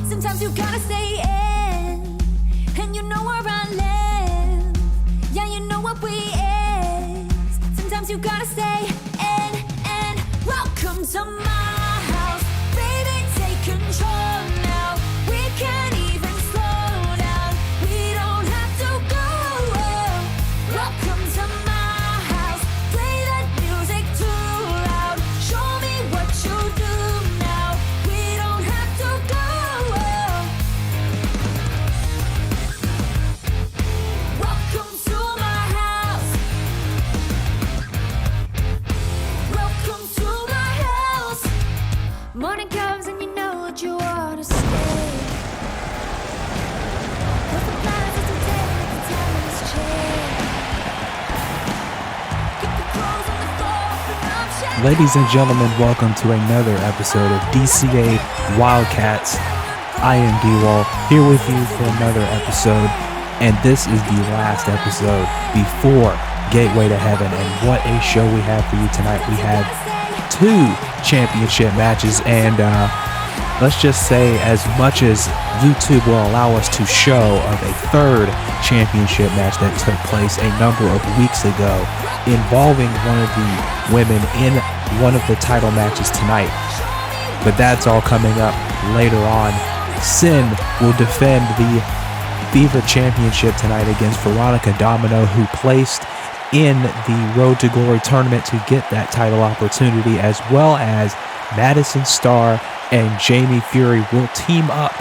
Sometimes you gotta stay in, and you know where I live. Yeah, you know what we is. Sometimes you gotta stay in, and welcome to my house. Baby, take control now. We can't even slow down. We don't have to go. Welcome to my house. Play that music too loud. Show me what you do now. We don't have to go. Welcome to my house. Welcome to my house. Morning comes and you know what you wanna say. What's the plan is to take the time has changed. Keep the clothes on the floor, open up, shake. Ladies and gentlemen, welcome to another episode of DCA Wildcats. I am D-Wall, here with you for another episode, and this is the last episode before Gateway to Heaven. And what a show we have for you tonight. We have 2 championship matches, and let's just say, as much as YouTube will allow us to show, of a 3rd championship match that took place a number of weeks ago, involving one of the women in one of the title matches tonight. But that's all coming up later on. Sin will defend the Fever Championship tonight against Veronica Domino, who placed in the Road to Glory tournament to get that title opportunity, as well as Madison, Starr, and Jamie Fury will team up,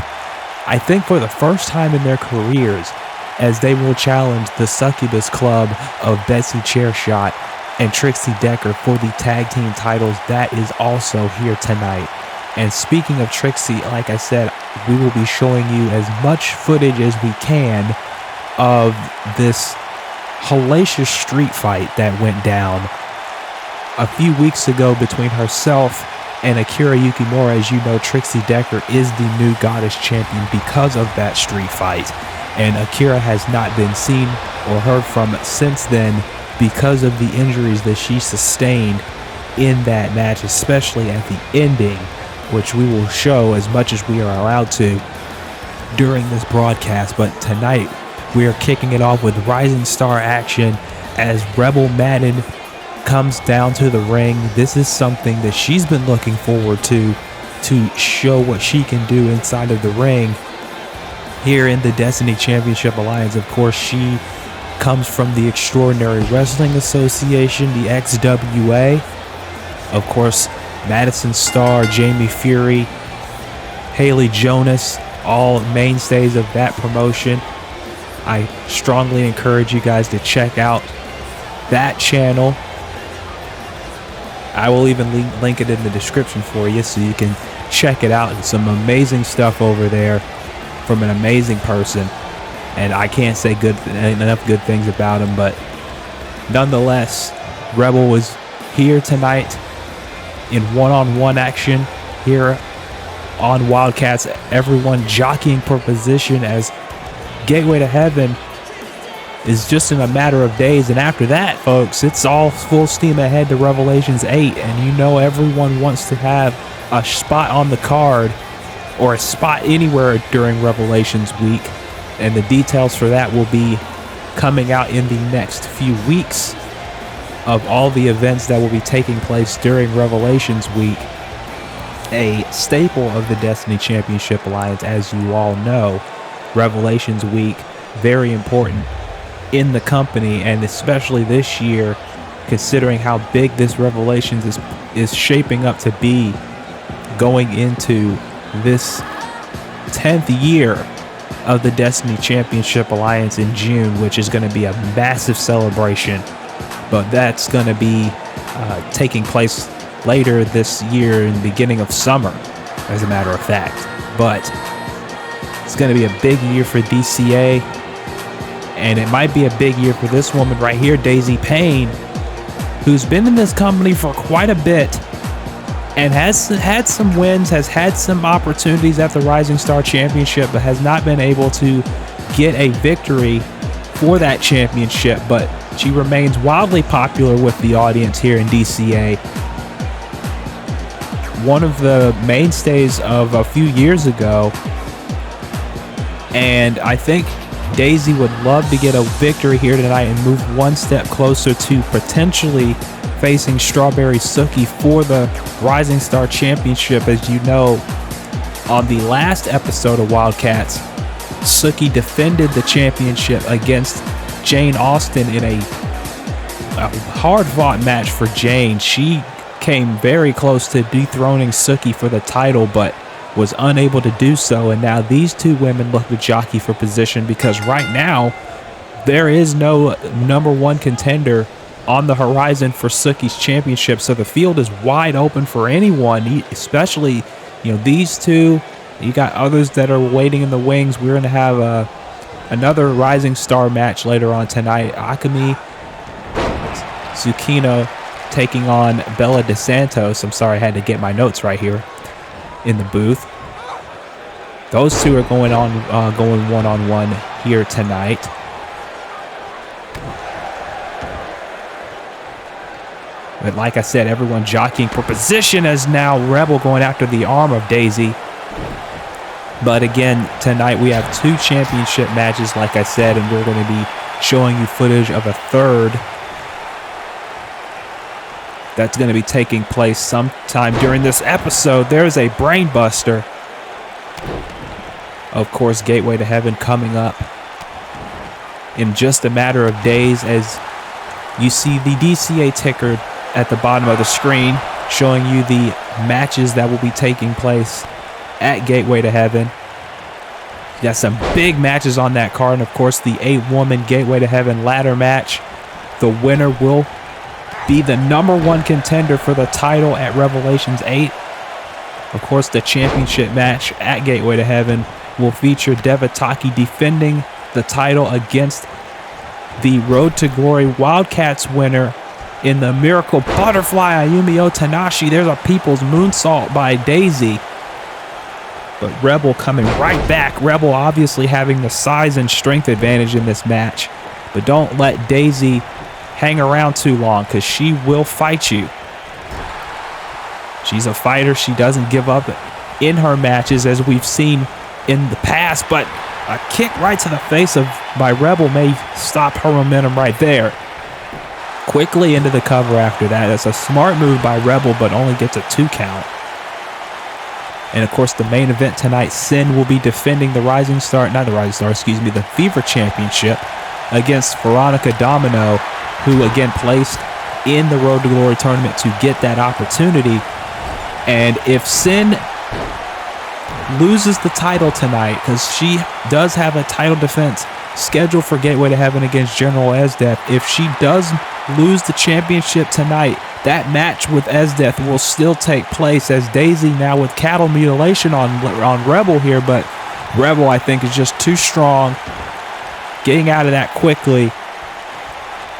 I think for the first time in their careers, as they will challenge the Succubus Club of Betsy, Chairshot, and Trixie Decker for the tag team titles. That is also here tonight. And speaking of Trixie, like I said, we will be showing you as much footage as we can of this hellacious street fight that went down a few weeks ago between herself and Akira Yukimura. As you know, Trixie Decker is the new Goddess Champion because of that street fight, and Akira has not been seen or heard from since then because of the injuries that she sustained in that match, especially at the ending, which we will show as much as we are allowed to during this broadcast. But tonight we are kicking it off with Rising Star action as Rebel Madden comes down to the ring. This is something that she's been looking forward to show what she can do inside of the ring here in the Destiny Championship Alliance. Of course, she comes from the Extraordinary Wrestling Association, the XWA. Of course, Madison, Starr, Jamie Fury, Haley Jonas, all mainstays of that promotion. I strongly encourage you guys to check out that channel. I will even link it in the description for you so you can check it out. It's some amazing stuff over there from an amazing person, and I can't say enough good things about him. But nonetheless, Rebel was here tonight in one-on-one action here on Wildcats. Everyone jockeying for position, as Gateway to Heaven is just in a matter of days. And after that, folks, it's all full steam ahead to Revelations 8. And you know everyone wants to have a spot on the card or a spot anywhere during Revelations week. And the details for that will be coming out in the next few weeks of all the events that will be taking place during Revelations week. A staple of the Destiny Championship Alliance, as you all know, Revelations week, very important in the company, and especially this year considering how big this Revelations is shaping up to be going into this 10th year of the Destiny Championship Alliance in June, which is going to be a massive celebration. But that's going to be taking place later this year in the beginning of summer, as a matter of fact. But it's going to be a big year for DCA, and it might be a big year for this woman right here, Daisy Payne, who's been in this company for quite a bit and has had some wins, has had some opportunities at the Rising Star Championship, but has not been able to get a victory for that championship. But she remains wildly popular with the audience here in DCA. One of the mainstays of a few years ago, and I think Daisy would love to get a victory here tonight and move one step closer to potentially facing Strawberry Suki for the Rising Star Championship. As you know, on the last episode of Wildcats, Suki defended the championship against Jane Austen in a hard-fought match for Jane. She came very close to dethroning Suki for the title, but was unable to do so. And now these two women look to jockey for position, because right now there is no number one contender on the horizon for Suki's championship. So the field is wide open for anyone, especially, these two. You got others that are waiting in the wings. We're going to have another Rising Star match later on tonight. Akemi Tsukino taking on Bella DeSantos. I'm sorry, I had to get my notes right here in the booth. Those two are going one-on-one here tonight. But like I said, everyone jockeying for position, as now Rebel going after the arm of Daisy. But again, tonight we have two championship matches, like I said, and we're going to be showing you footage of a third that's going to be taking place sometime during this episode. There's a brain buster. Of course, Gateway to Heaven coming up in just a matter of days, as you see the DCA ticker at the bottom of the screen showing you the matches that will be taking place at Gateway to Heaven. You got some big matches on that card, and of course the 8-woman Gateway to Heaven ladder match. The winner will be the number one contender for the title at Revelations 8. Of course, the championship match at Gateway to Heaven will feature Devataki defending the title against the Road to Glory Wildcats winner in the Miracle Butterfly, Ayumi Otanashi. There's a people's moonsault by Daisy. But Rebel coming right back. Rebel obviously having the size and strength advantage in this match. But don't let Daisy hang around too long, because she will fight you. She's a fighter. She doesn't give up in her matches, as we've seen in the past. But a kick right to the face by Rebel may stop her momentum right there. Quickly into the cover after that. That's a smart move by Rebel, but only gets a 2 count. And of course, the main event tonight, Sin will be defending the the Fever Championship against Veronica Domino, who again placed in the Road to Glory tournament to get that opportunity. And if Sin loses the title tonight, because she does have a title defense scheduled for Gateway to Heaven against General Esdeath, if she does lose the championship tonight, that match with Esdeath will still take place, as Daisy now with cattle mutilation on Rebel here. But Rebel, I think, is just too strong, getting out of that quickly.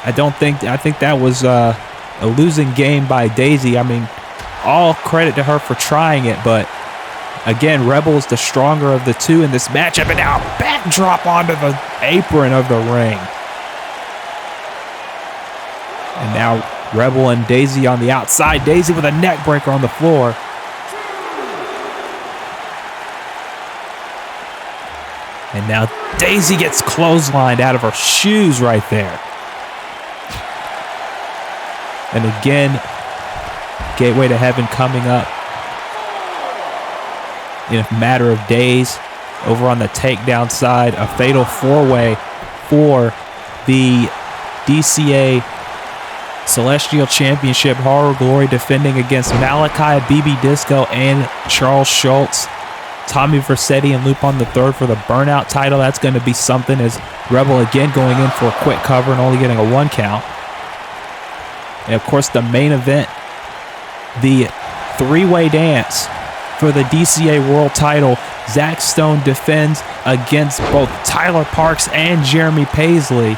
I think that was a losing game by Daisy. I mean, all credit to her for trying it, but again, Rebel is the stronger of the two in this matchup. And now backdrop onto the apron of the ring. And now Rebel and Daisy on the outside. Daisy with a neck breaker on the floor. And now Daisy gets clotheslined out of her shoes right there. And again, Gateway to Heaven coming up in a matter of days. Over on the takedown side, a fatal 4-way for the DCA Celestial Championship Horror Glory defending against Malachi, BB Disco, and Charles Schultz. Tommy Versetti and Lupon the Third for the Burnout title. That's going to be something, as Rebel again going in for a quick cover and only getting a 1 count. And of course the main event, the 3-way dance for the DCA World title. Zach Stone defends against both Tyler Parks and Jeremy Paisley.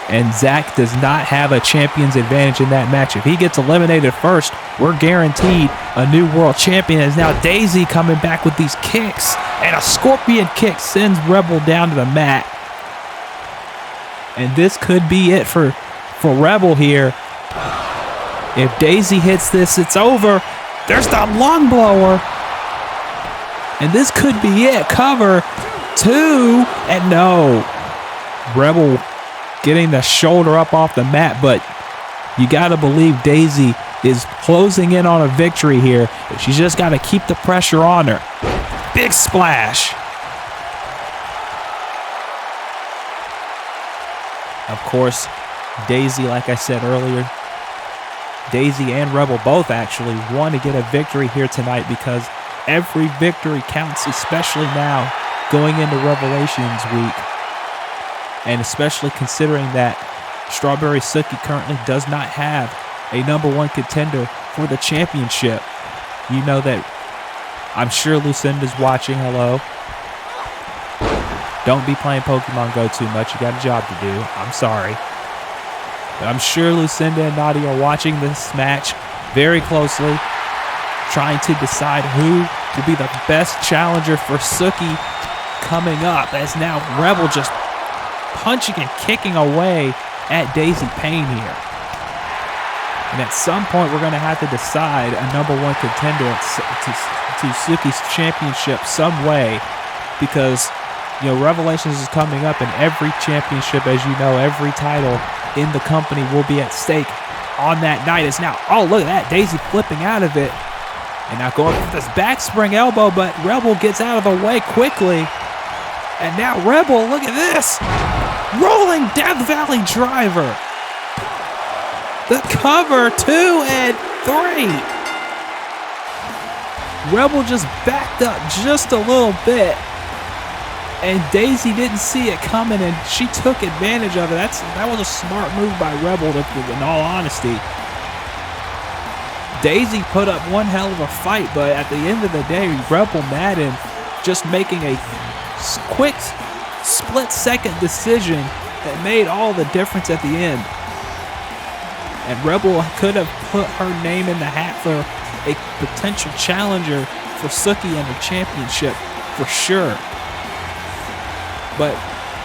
And Zach does not have a champion's advantage in that match. If he gets eliminated first, we're guaranteed a new world champion. As now Daisy coming back with these kicks, and a scorpion kick sends Rebel down to the mat. And this could be it for Rebel here. If Daisy hits this, it's over. There's the lung blower. And this could be it. Cover 2, and no. Rebel getting the shoulder up off the mat, but you got to believe Daisy is closing in on a victory here. She's just got to keep the pressure on her. Big splash. Of course, Daisy, like I said earlier, Daisy and Rebel both actually want to get a victory here tonight, because every victory counts, especially now going into Revelations week. And especially considering that Strawberry Suki currently does not have a #1 contender for the championship. You know that, I'm sure Lucinda's watching. Hello. Don't be playing Pokemon Go too much. You got a job to do. I'm sorry. But I'm sure Lucinda and Nadia are watching this match very closely, trying to decide who will be the best challenger for Suki coming up, as now Rebel just punching and kicking away at Daisy Payne here. And at some point, we're going to have to decide a #1 contender to Suki's championship some way, because, you know, Revelations is coming up, and every championship, as you know, every title in the company will be at stake on that night. It's now, oh, look at that, Daisy flipping out of it. And now going for this back spring elbow, but Rebel gets out of the way quickly. And now Rebel, look at this. Rolling Death Valley driver. The cover 2 and 3. Rebel just backed up just a little bit, and Daisy didn't see it coming, and she took advantage of it. That was a smart move by Rebel, in all honesty. Daisy put up one hell of a fight, but at the end of the day, Rebel Madden just making a quick split-second decision that made all the difference at the end. And Rebel could have put her name in the hat for a potential challenger for Suki in the championship for sure. But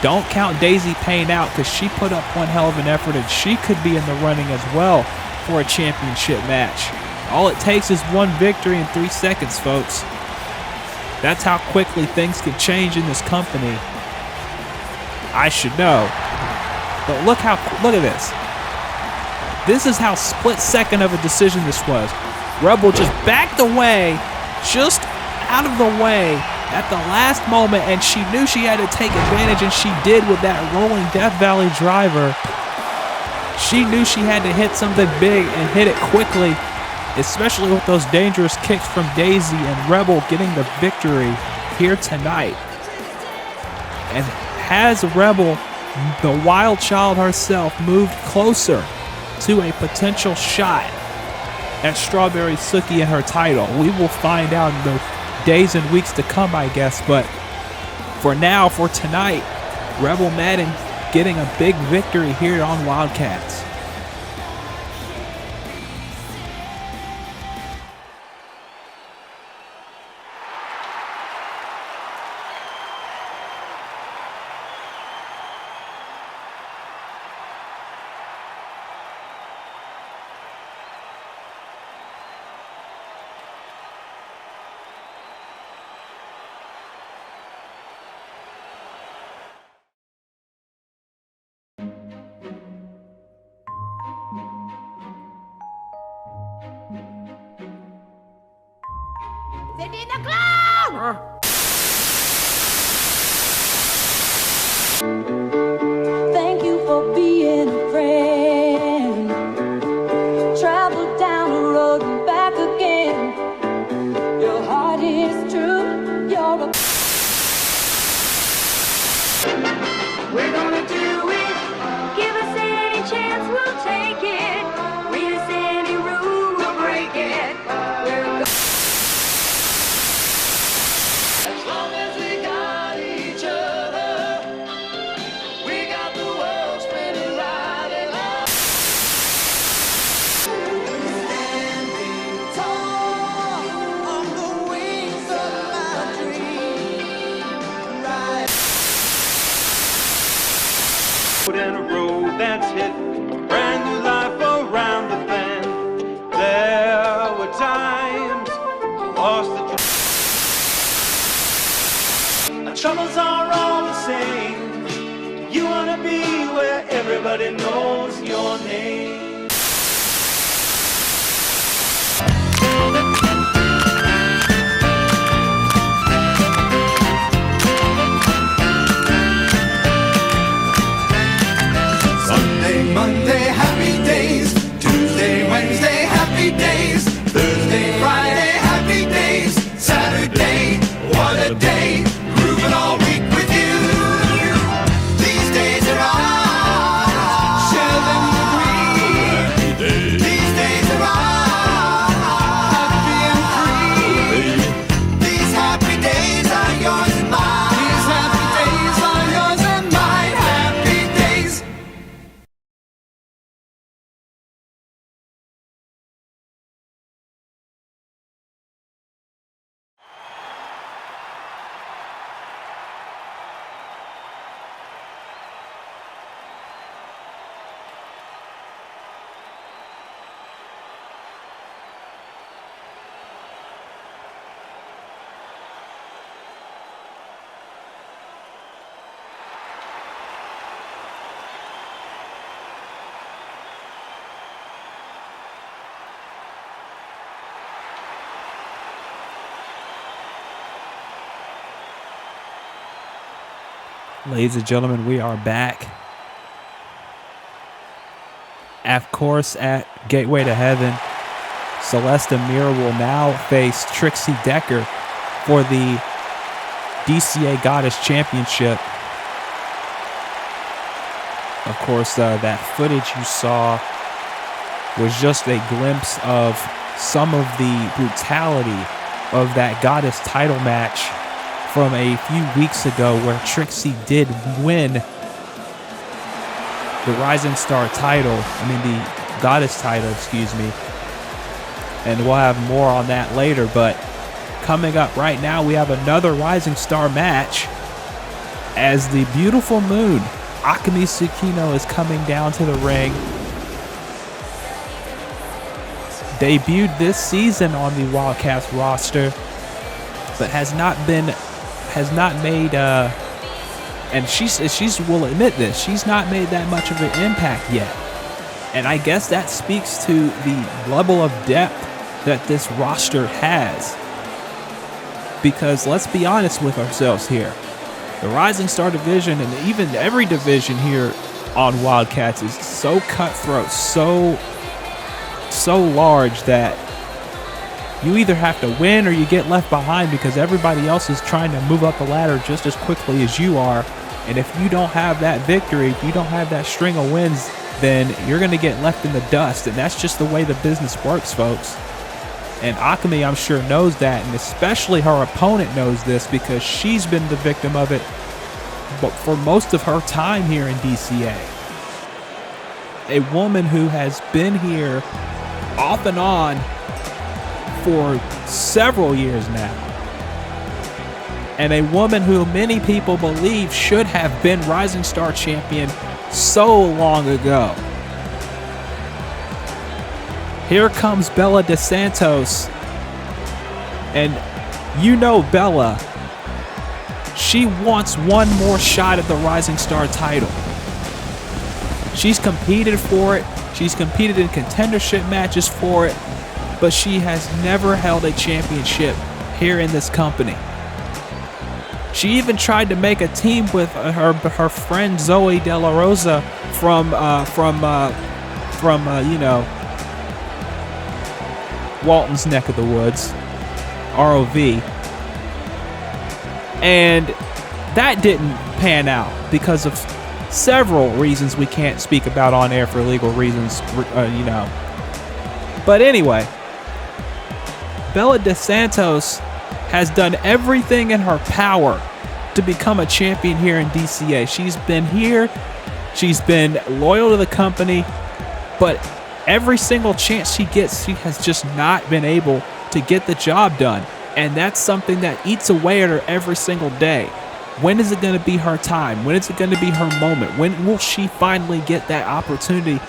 don't count Daisy Payne out, because she put up one hell of an effort, and she could be in the running as well for a championship match. All it takes is one victory in 3 seconds, folks. That's how quickly things can change in this company. I should know. But look at this. This is how split second of a decision this was. Rebel just backed away, just out of the way at the last moment, and she knew she had to take advantage, and she did with that rolling Death Valley driver. She knew she had to hit something big and hit it quickly, especially with those dangerous kicks from Daisy, and Rebel getting the victory here tonight. And has Rebel, the wild child herself, moved closer to a potential shot at Strawberry Suki and her title? We will find out in the days and weeks to come, I guess. But for now, for tonight, Rebel Madden getting a big victory here on Wildcats. Thank you for being a friend. romance hit, brand new life around the bend. There were times I lost the our troubles are all the same. You wanna be where everybody knows your name. Monday, happy days. Tuesday, Wednesday, happy days. Thursday, Friday, happy days. Saturday, what a day. Grooving all week with you. These days are ours. Share them with me. These days are ours. Happy and free. These happy days are yours and mine. These happy days are yours and mine. Happy days. Ladies and gentlemen, we are back. Of course, at Gateway to Heaven, Celeste Amir will now face Trixie Decker for the DCA Goddess Championship. Of course, that footage you saw was just a glimpse of some of the brutality of that Goddess title match from a few weeks ago, where Trixie did win the Rising Star title, the Goddess title, excuse me. And we'll have more on that later, but coming up right now, we have another Rising Star match as the beautiful moon, Akemi Tsukino, is coming down to the ring. Debuted this season on the Wildcats roster, but has not made and she's will admit this, she's not made that much of an impact yet. And I guess that speaks to the level of depth that this roster has. Because let's be honest with ourselves here. The Rising Star division, and even every division here on Wildcats, is so cutthroat, so large that you either have to win or you get left behind, because everybody else is trying to move up the ladder just as quickly as you are. And if you don't have that victory, if you don't have that string of wins, then you're going to get left in the dust. And that's just the way the business works, folks. And Akemi, I'm sure, knows that, and especially her opponent knows this, because she's been the victim of it but for most of her time here in DCA. A woman who has been here off and on for several years now. And a woman who many people believe should have been Rising Star champion so long ago. Here comes Bella DeSantos. And you know Bella, she wants one more shot at the Rising Star title. She's competed for it. She's competed in contendership matches for it. But she has never held a championship here in this company. She even tried to make a team with her friend Zoe De La Rosa from Walton's neck of the woods, ROV, and that didn't pan out because of several reasons we can't speak about on air for legal reasons, But anyway, Bella DeSantos has done everything in her power to become a champion here in DCA. She's been here, she's been loyal to the company, but every single chance she gets, she has just not been able to get the job done. And that's something that eats away at her every single day. When is it going to be her time? When is it going to be her moment? When will she finally get that opportunity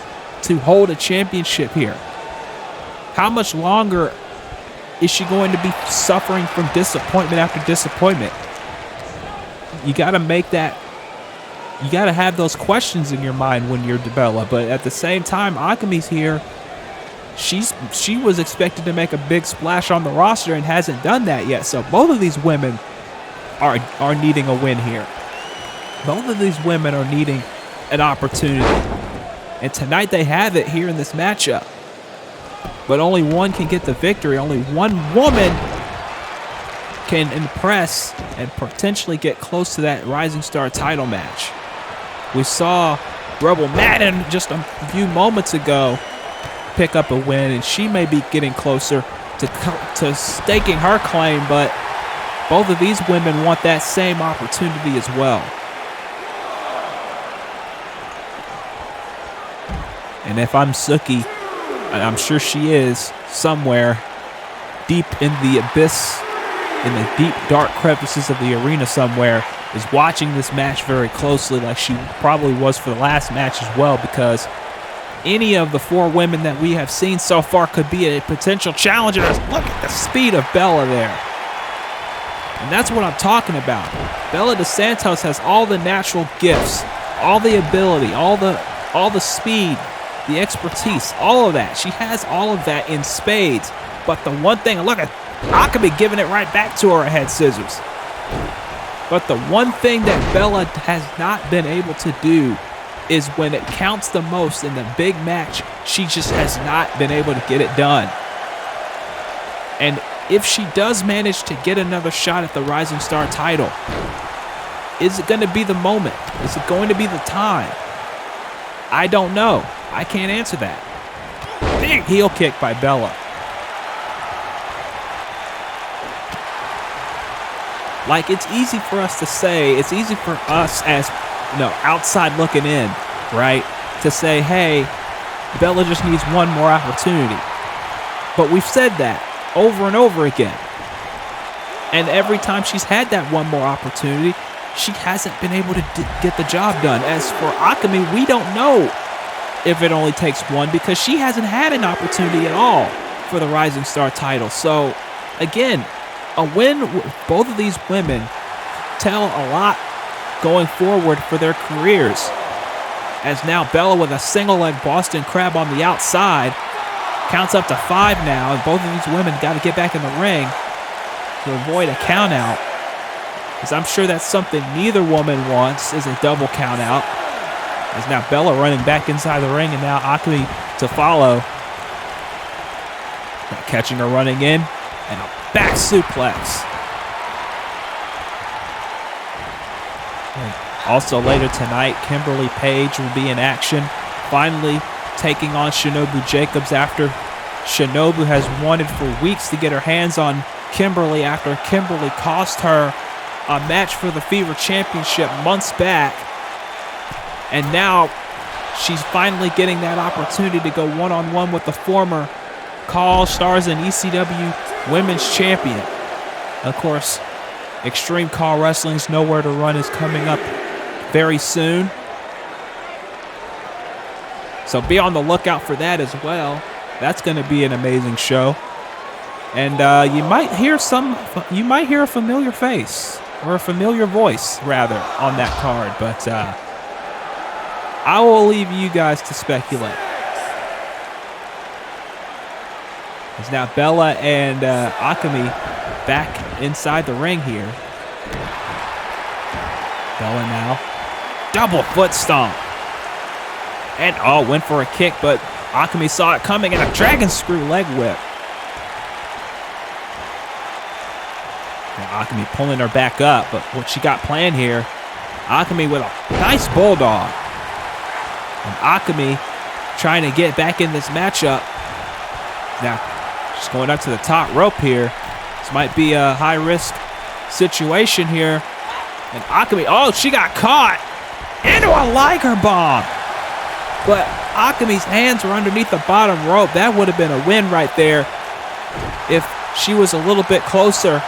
to hold a championship here? How much longer is she going to be suffering from disappointment after disappointment? You got to make that, you got to have those questions in your mind when you're Bella. But at the same time, Akami's here. She was expected to make a big splash on the roster and hasn't done that yet. So both of these women are needing a win here. Both of these women are needing an opportunity. And tonight they have it here in this matchup. But only one can get the victory. Only one woman can impress and potentially get close to that Rising Star title match. We saw Rebel Madden just a few moments ago pick up a win, and she may be getting closer to staking her claim, but both of these women want that same opportunity as well. And if I'm Suki, and I'm sure she is somewhere deep in the abyss, in the deep dark crevices of the arena somewhere, is watching this match very closely, like she probably was for the last match as well, because any of the four women that we have seen so far could be a potential challenger. Look at the speed of Bella there. And that's what I'm talking about. Bella DeSantos has all the natural gifts, all the ability, all the speed, the expertise, all of that. She has all of that in spades. But the one thing, look at Akami giving it right back to her head scissors. But the one thing that Bella has not been able to do is when it counts the most in the big match, she just has not been able to get it done. And if she does manage to get another shot at the Rising Star title, is it going to be the moment? Is it going to be the time? I don't know. I can't answer that. Big heel kick by Bella. Like, it's easy for us to say, it's easy for us as, outside looking in, right, to say, hey, Bella just needs one more opportunity. But we've said that over and over again. And every time she's had that one more opportunity, she hasn't been able to get the job done. As for Akami, we don't know if it only takes one, because she hasn't had an opportunity at all for the Rising Star title. So, again, a win with both of these women tell a lot going forward for their careers. As now Bella with a single leg Boston Crab on the outside. Counts up to 5 now, and both of these women got to get back in the ring to avoid a count out. Because I'm sure that's something neither woman wants, is a double count out. As now Bella running back inside the ring, and now Akami to follow. Catching her running in, and a back suplex. Also later tonight, Kimberly Paige will be in action, finally taking on Shinobu Jacobs after Shinobu has wanted for weeks to get her hands on Kimberly after Kimberly cost her a match for the Fever Championship months back. And now she's finally getting that opportunity to go one-on-one with the former Call Stars and ECW Women's Champion. Of course, Extreme Call Wrestling's Nowhere to Run is coming up very soon. So be on the lookout for that as well. That's going to be an amazing show. And you might hear a familiar face, or a familiar voice rather, on that card, but I will leave you guys to speculate. It's now Bella and Akami back inside the ring here. Bella now. Double foot stomp. And went for a kick, but Akami saw it coming, and a dragon screw leg whip. And Akami pulling her back up, but what she got planned here, Akami with a nice bulldog. And Akami trying to get back in this matchup. Now, she's going up to the top rope here. This might be a high-risk situation here. And Akami, she got caught into a Liger bomb. But Akami's hands were underneath the bottom rope. That would have been a win right there if she was a little bit closer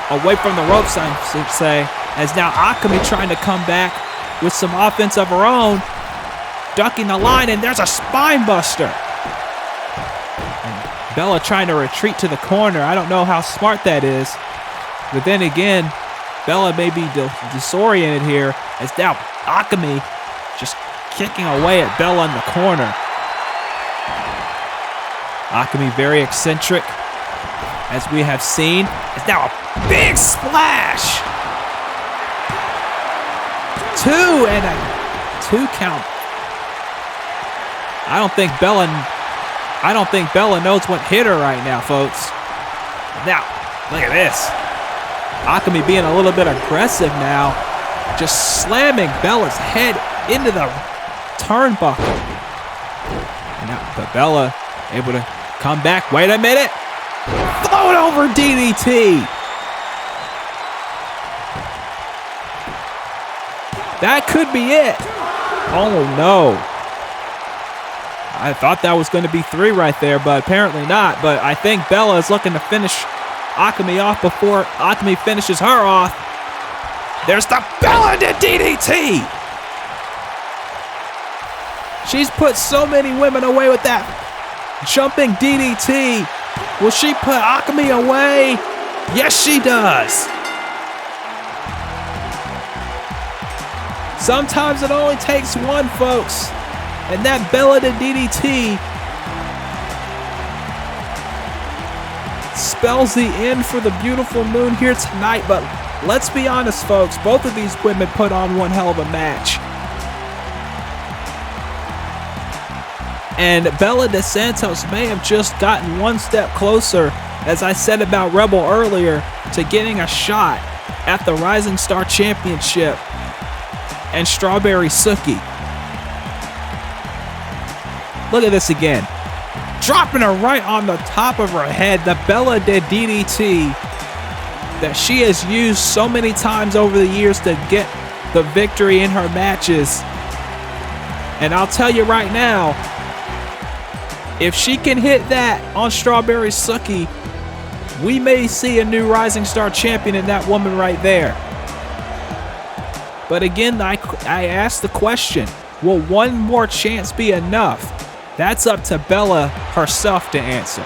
away from the ropes, I should say. as now Akemi trying to come back with some offense of her own, ducking the line, and there's a spine buster. And Bella trying to retreat to the corner. I don't know how smart that is, but then again, Bella may be disoriented here, as now Akemi just kicking away at Bella in the corner. Akemi very eccentric, as we have seen. It's now a big splash. 2 and a 2 count. I don't think Bella knows what hit her right now, folks. Now, look at this. Akemi being a little bit aggressive now, just slamming Bella's head into the turnbuckle. And now, but Bella able to come back. Wait a minute. Float over DDT. That could be it. Oh no. I thought that was going to be 3 right there, but apparently not. But I think Bella is looking to finish Akemi off before Akemi finishes her off. There's the Bella to DDT. She's put so many women away with that jumping DDT. Will she put Akemi away? Yes, she does. Sometimes it only takes one, folks. And that Bella to DDT spells the end for the beautiful moon here tonight. But let's be honest, folks. Both of these women put on one hell of a match. And Bella DeSantos may have just gotten one step closer, as I said about Rebel earlier, to getting a shot at the Rising Star Championship and Strawberry Suki. Look at this again. Dropping her right on the top of her head. The Bella de DDT that she has used so many times over the years to get the victory in her matches. And I'll tell you right now, if she can hit that on Strawberry Suki, we may see a new Rising Star champion in that woman right there. But again, I asked the question, will one more chance be enough? That's up to Bella herself to answer.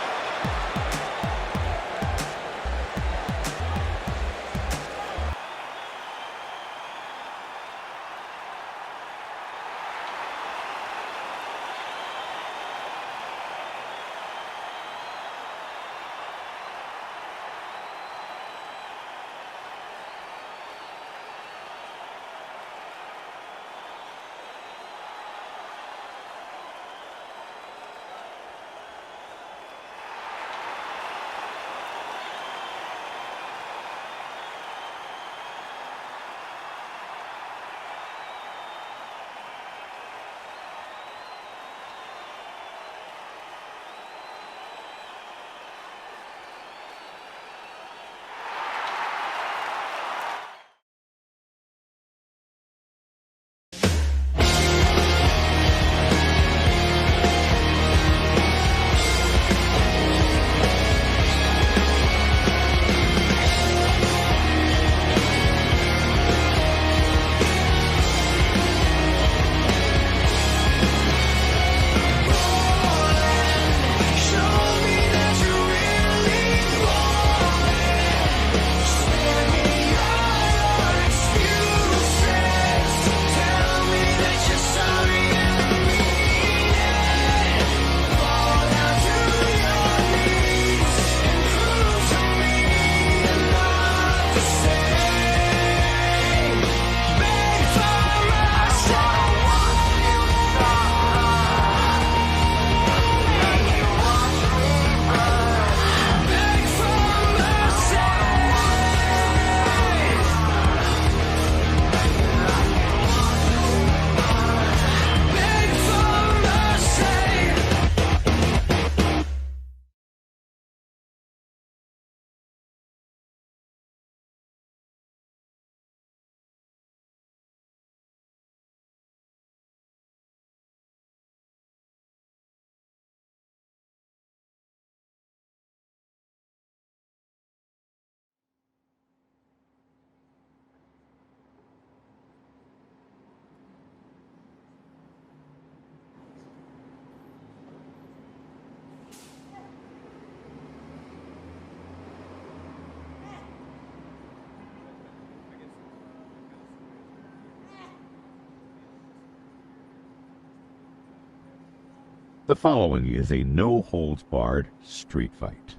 The following is a no-holds-barred street fight.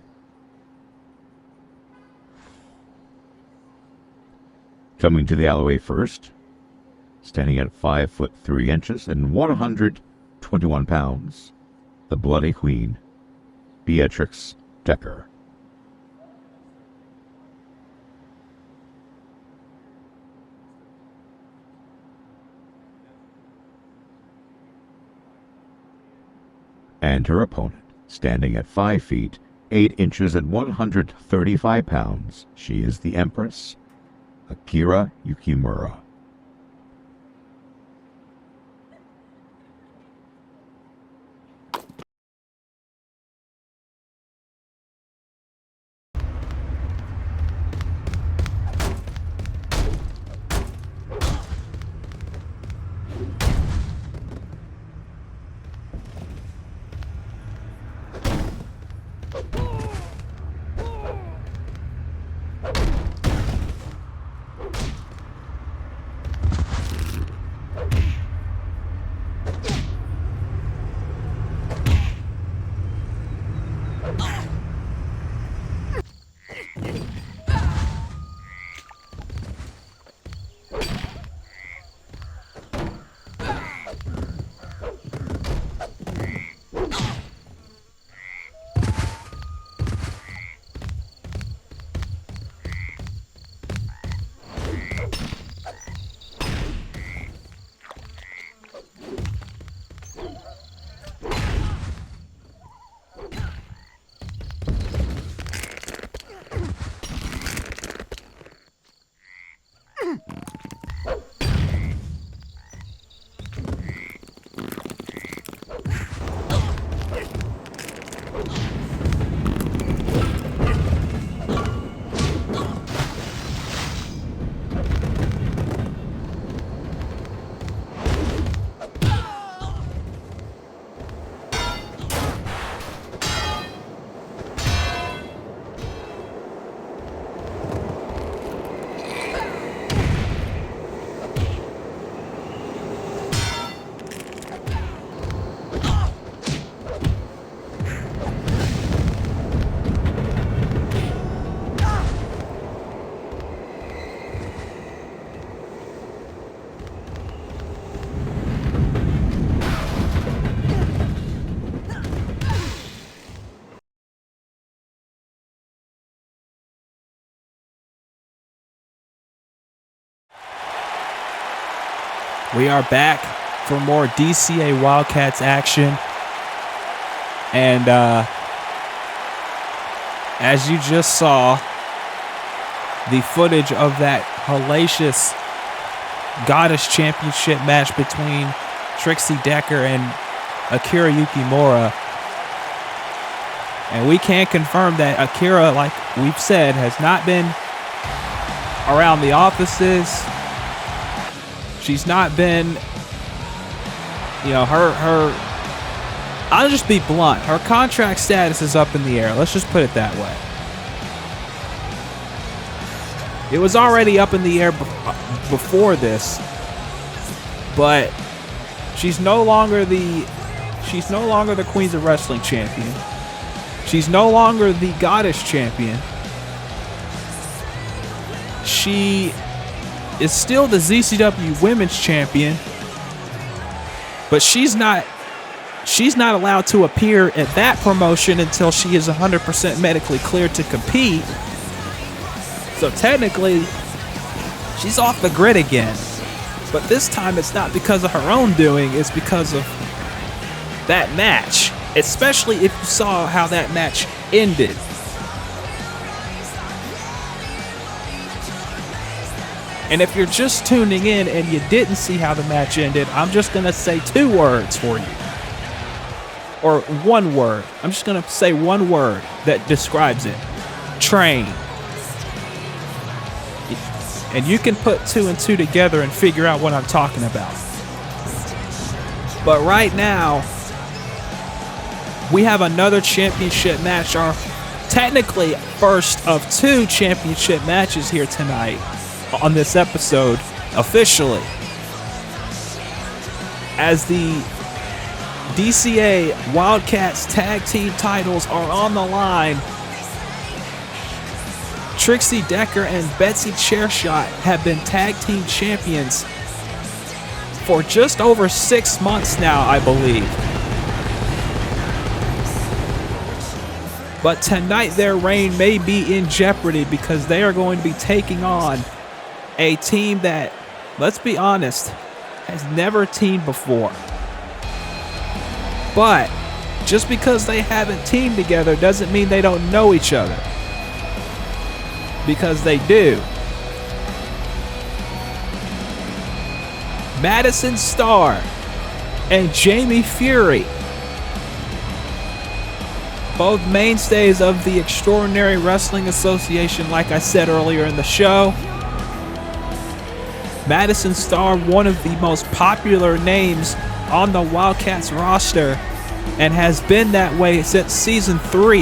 Coming to the alleyway first, standing at 5 foot 3 inches and 121 pounds, the Bloody Queen, Beatrix Decker. And her opponent, standing at 5 feet 8 inches and 135 pounds, she is the Empress, Akira Yukimura. We are back for more DCA Wildcats action. And as you just saw, the footage of that hellacious Goddess Championship match between Trixie Decker and Akira Yukimura. And we can confirm that Akira, like we've said, has not been around the offices. She's not been, you know, her I'll just be blunt. Her contract status is up in the air. Let's just put it that way. It was already up in the air before this, but she's no longer the Queens of Wrestling champion. She's no longer the Goddess champion. She is still the ZCW Women's Champion, but she's not allowed to appear at that promotion until she is 100% medically cleared to compete. So technically, she's off the grid again. But this time it's not because of her own doing, it's because of that match. Especially if you saw how that match ended. And if you're just tuning in and you didn't see how the match ended, I'm just going to say 2 words for you. Or 1 word. I'm just going to say 1 word that describes it. Train. And you can put 2 and 2 together and figure out what I'm talking about. But right now, we have another championship match. Our technically first of 2 championship matches here tonight. On this episode, officially, as the DCA Wildcats Tag Team titles are on the line. Trixie Decker and Betsy Chairshot have been Tag Team Champions for just over 6 months now, I believe. But tonight their reign may be in jeopardy because they are going to be taking on a team that, let's be honest, has never teamed before. But just because they haven't teamed together doesn't mean they don't know each other. Because they do. Madison Starr and Jamie Fury, both mainstays of the Extraordinary Wrestling Association, like I said earlier in the show. Madison Starr, one of the most popular names on the Wildcats roster, and has been that way since season 3.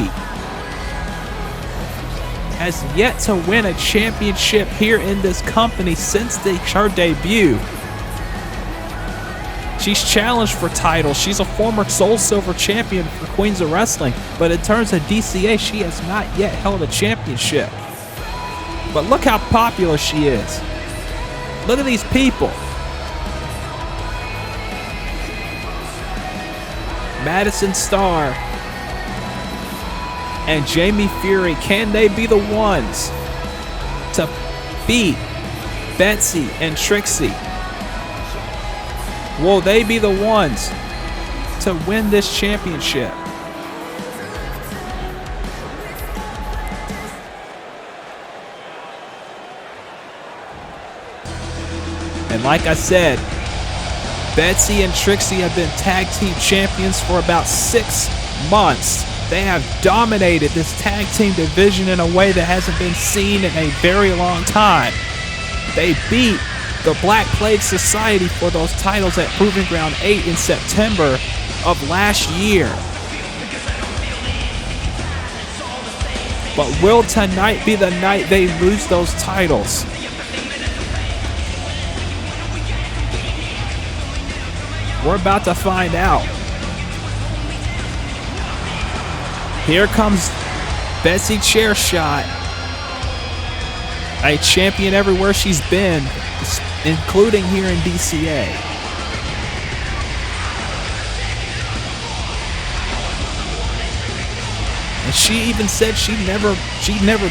Has yet to win a championship here in this company since her debut. She's challenged for titles. She's a former Soul Silver champion for Queens of Wrestling, but in terms of DCA, she has not yet held a championship. But look how popular she is. Look at these people. Madison Starr and Jamie Fury, can they be the ones to beat Betsy and Trixie? Will they be the ones to win this championship? And like I said, Betsy and Trixie have been tag team champions for about 6 months. They have dominated this tag team division in a way that hasn't been seen in a very long time. They beat the Black Plague Society for those titles at Proving Ground 8 in September of last year. But will tonight be the night they lose those titles? We're about to find out. Here comes Betsy Chairshot, a champion everywhere she's been, including here in DCA. And she even said she'd never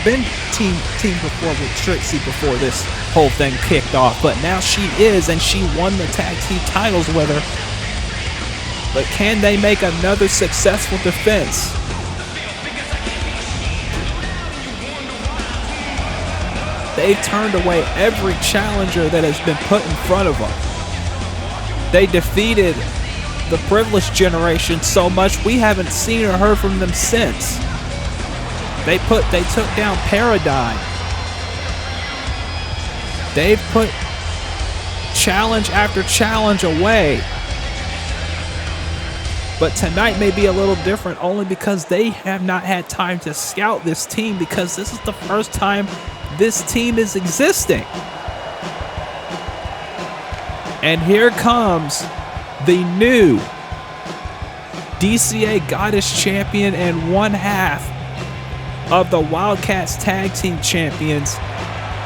been teamed before with Trixie before this whole thing kicked off. But now she is, and she won the tag team titles with her. But can they make another successful defense? They've turned away every challenger that has been put in front of them. They defeated the Privileged Generation so much we haven't seen or heard from them since. They took down Paradigm. They've put challenge after challenge away. But tonight may be a little different only because they have not had time to scout this team, because this is the first time this team is existing. And here comes the new DCA Goddess Champion and one half of the Wildcats Tag Team Champions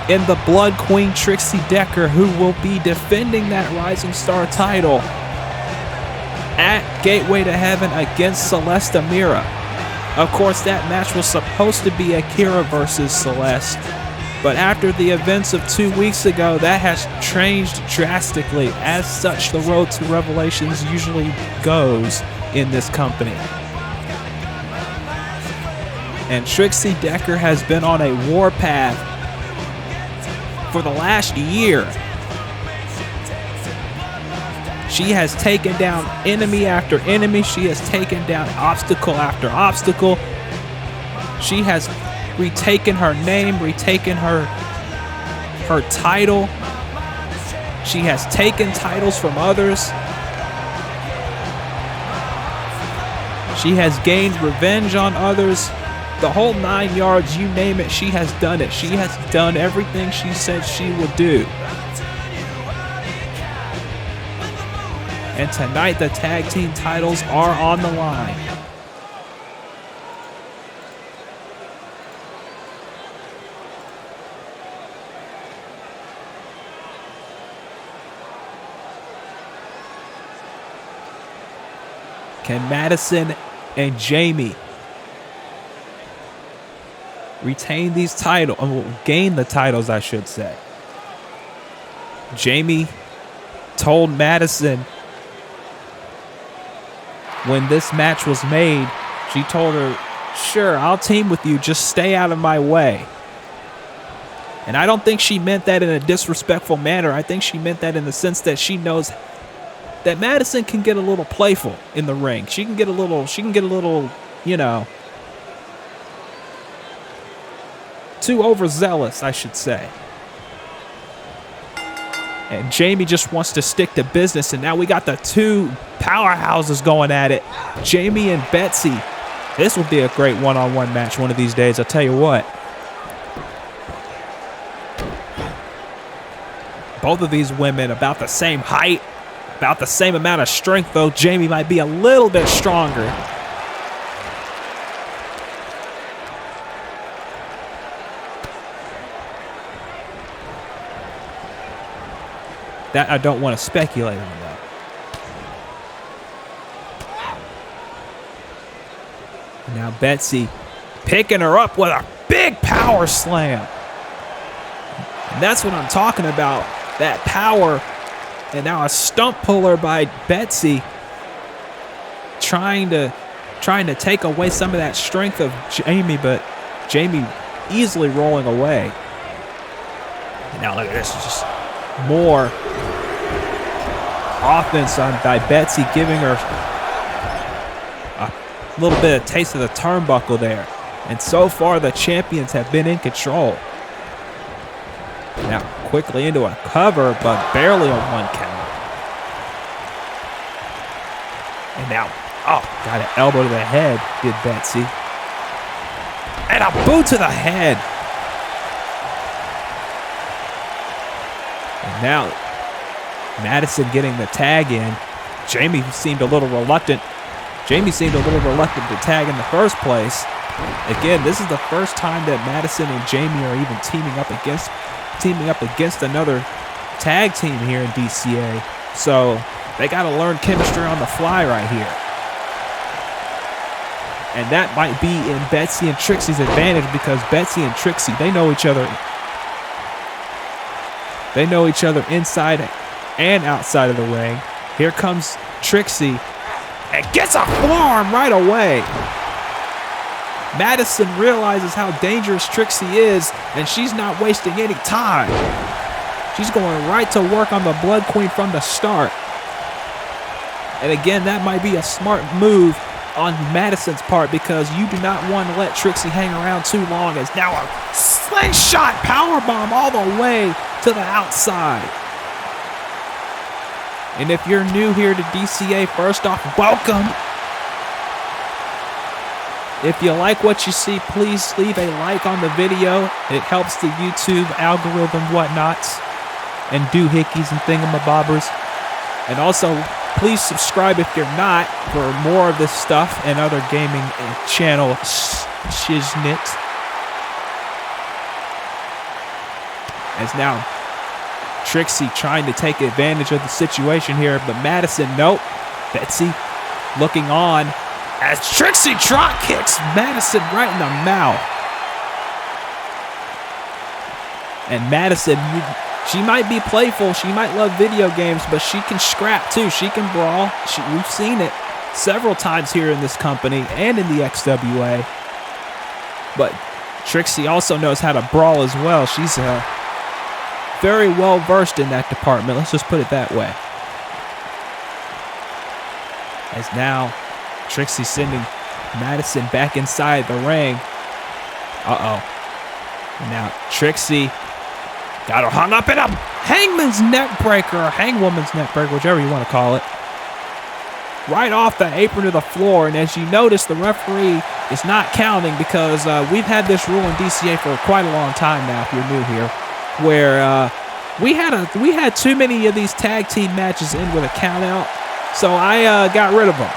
in the Blood Queen Trixie Decker, who will be defending that Rising Star title at Gateway to Heaven against Celeste Amira. Of course, that match was supposed to be Akira versus Celeste, but after the events of 2 weeks ago, that has changed drastically. As such, the road to Revelations usually goes in this company. And Trixie Decker has been on a warpath for the last year. She has taken down enemy after enemy. She has taken down obstacle after obstacle. She has retaken her name, retaken her title. She has taken titles from others. She has gained revenge on others. The whole 9 yards, you name it, she has done it. She has done everything she said she would do. And tonight, the tag team titles are on the line. Can Madison and Jamie retain these titles, gain the titles, I should say? Jamie told Madison when this match was made, she told her, sure, I'll team with you, just stay out of my way. And I don't think she meant that in a disrespectful manner. I think she meant that in the sense that she knows that Madison can get a little playful in the ring. She can get a little, you know, too overzealous, I should say. And Jamie just wants to stick to business, and now we got the two powerhouses going at it. Jamie and Betsy. This will be a great one-on-one match one of these days, I'll tell you what. Both of these women about the same height, about the same amount of strength, though Jamie might be a little bit stronger. That I don't want to speculate on that. Now Betsy picking her up with a big power slam. And that's what I'm talking about, that power. And now a stump puller by Betsy, trying to take away some of that strength of Jamie, but Jamie easily rolling away. And now look at this, just more offense by Betsy, giving her a little bit of taste of the turnbuckle there. And so far the champions have been in control. Now quickly into a cover, but barely a 1 count. And now, got an elbow to the head, did Betsy. And a boot to the head. And now Madison getting the tag in. Jamie seemed a little reluctant. To tag in the first place. Again, this is the first time that Madison and Jamie are even teaming up against another tag team here in DCA. So they got to learn chemistry on the fly right here. And that might be in Betsy and Trixie's advantage, because Betsy and Trixie, they know each other. They know each other inside and outside of the ring. Here comes Trixie and gets a forearm right away. Madison realizes how dangerous Trixie is, and she's not wasting any time. She's going right to work on the Blood Queen from the start. And again, that might be a smart move on Madison's part, because you do not want to let Trixie hang around too long. As now a slingshot powerbomb all the way to the outside. And if you're new here to DCA, first off, welcome. If you like what you see, please leave a like on the video. It helps the YouTube algorithm whatnots and doohickeys and thingamabobbers. And also, please subscribe if you're not, for more of this stuff and other gaming channel shiznit. As now Trixie trying to take advantage of the situation here, but Madison, nope. Betsy looking on as Trixie drop kicks Madison right in the mouth. And Madison, she might be playful, she might love video games, but she can scrap too. She can brawl. We've seen it several times here in this company and in the XWA. But Trixie also knows how to brawl as well. She's very well versed in that department. Let's just put it that way. As now Trixie sending Madison back inside the ring. And now Trixie got her hung up in a hangman's neck breaker, or hangwoman's neck breaker, whichever you want to call it. Right off the apron to the floor. And as you notice, the referee is not counting, because we've had this rule in DCA for quite a long time now, if you're new here, where we had too many of these tag team matches end with a count out. So I got rid of them.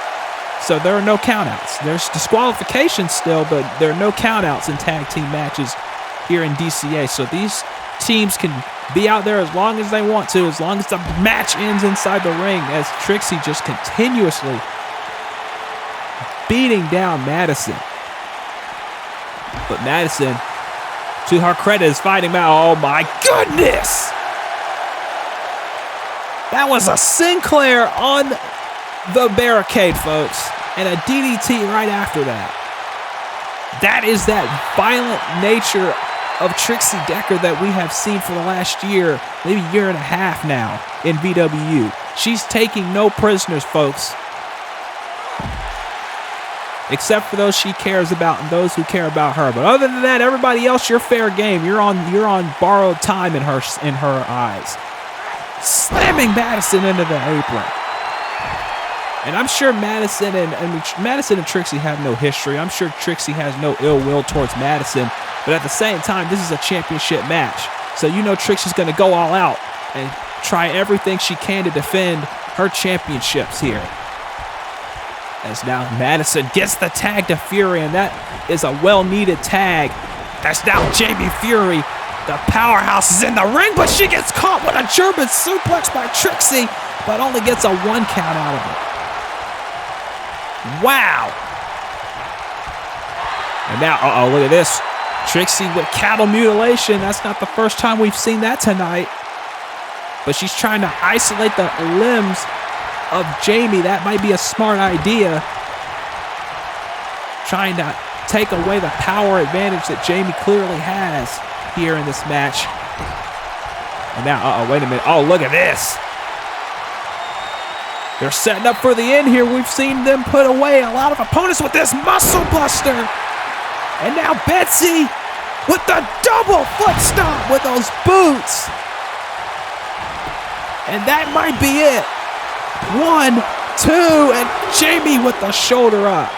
So there are no countouts. There's disqualifications still, but there are no countouts in tag team matches here in DCA. So these teams can be out there as long as they want to, as long as the match ends inside the ring, as Trixie just continuously beating down Madison. But Madison, to her credit, is fighting back. Oh my goodness! That was a Sinclair on the barricade, folks, and a DDT right after that. That is that violent nature of Trixie Decker that we have seen for the last year, maybe year and a half now in VWU. She's taking no prisoners, folks, except for those she cares about and those who care about her. But other than that, everybody else, you're fair game. You're on borrowed time in her eyes. Slamming Madison into the apron. And I'm sure Madison and Trixie have no history. I'm sure Trixie has no ill will towards Madison. But at the same time, this is a championship match. So you know Trixie's going to go all out and try everything she can to defend her championships here. As now Madison gets the tag to Fury, and that is a well-needed tag. That's now Jamie Fury. The powerhouse is in the ring, but she gets caught with a German suplex by Trixie, but only gets a 1 count out of it. Wow. And now, look at this. Trixie with cattle mutilation. That's not the first time we've seen that tonight. But she's trying to isolate the limbs of Jamie. That might be a smart idea. Trying to take away the power advantage that Jamie clearly has here in this match. And now, wait a minute. Oh, look at this. They're setting up for the end here. We've seen them put away a lot of opponents with this muscle buster. And now Betsy with the double foot stomp with those boots. And that might be it. 1, 2, and Jamie with the shoulder up.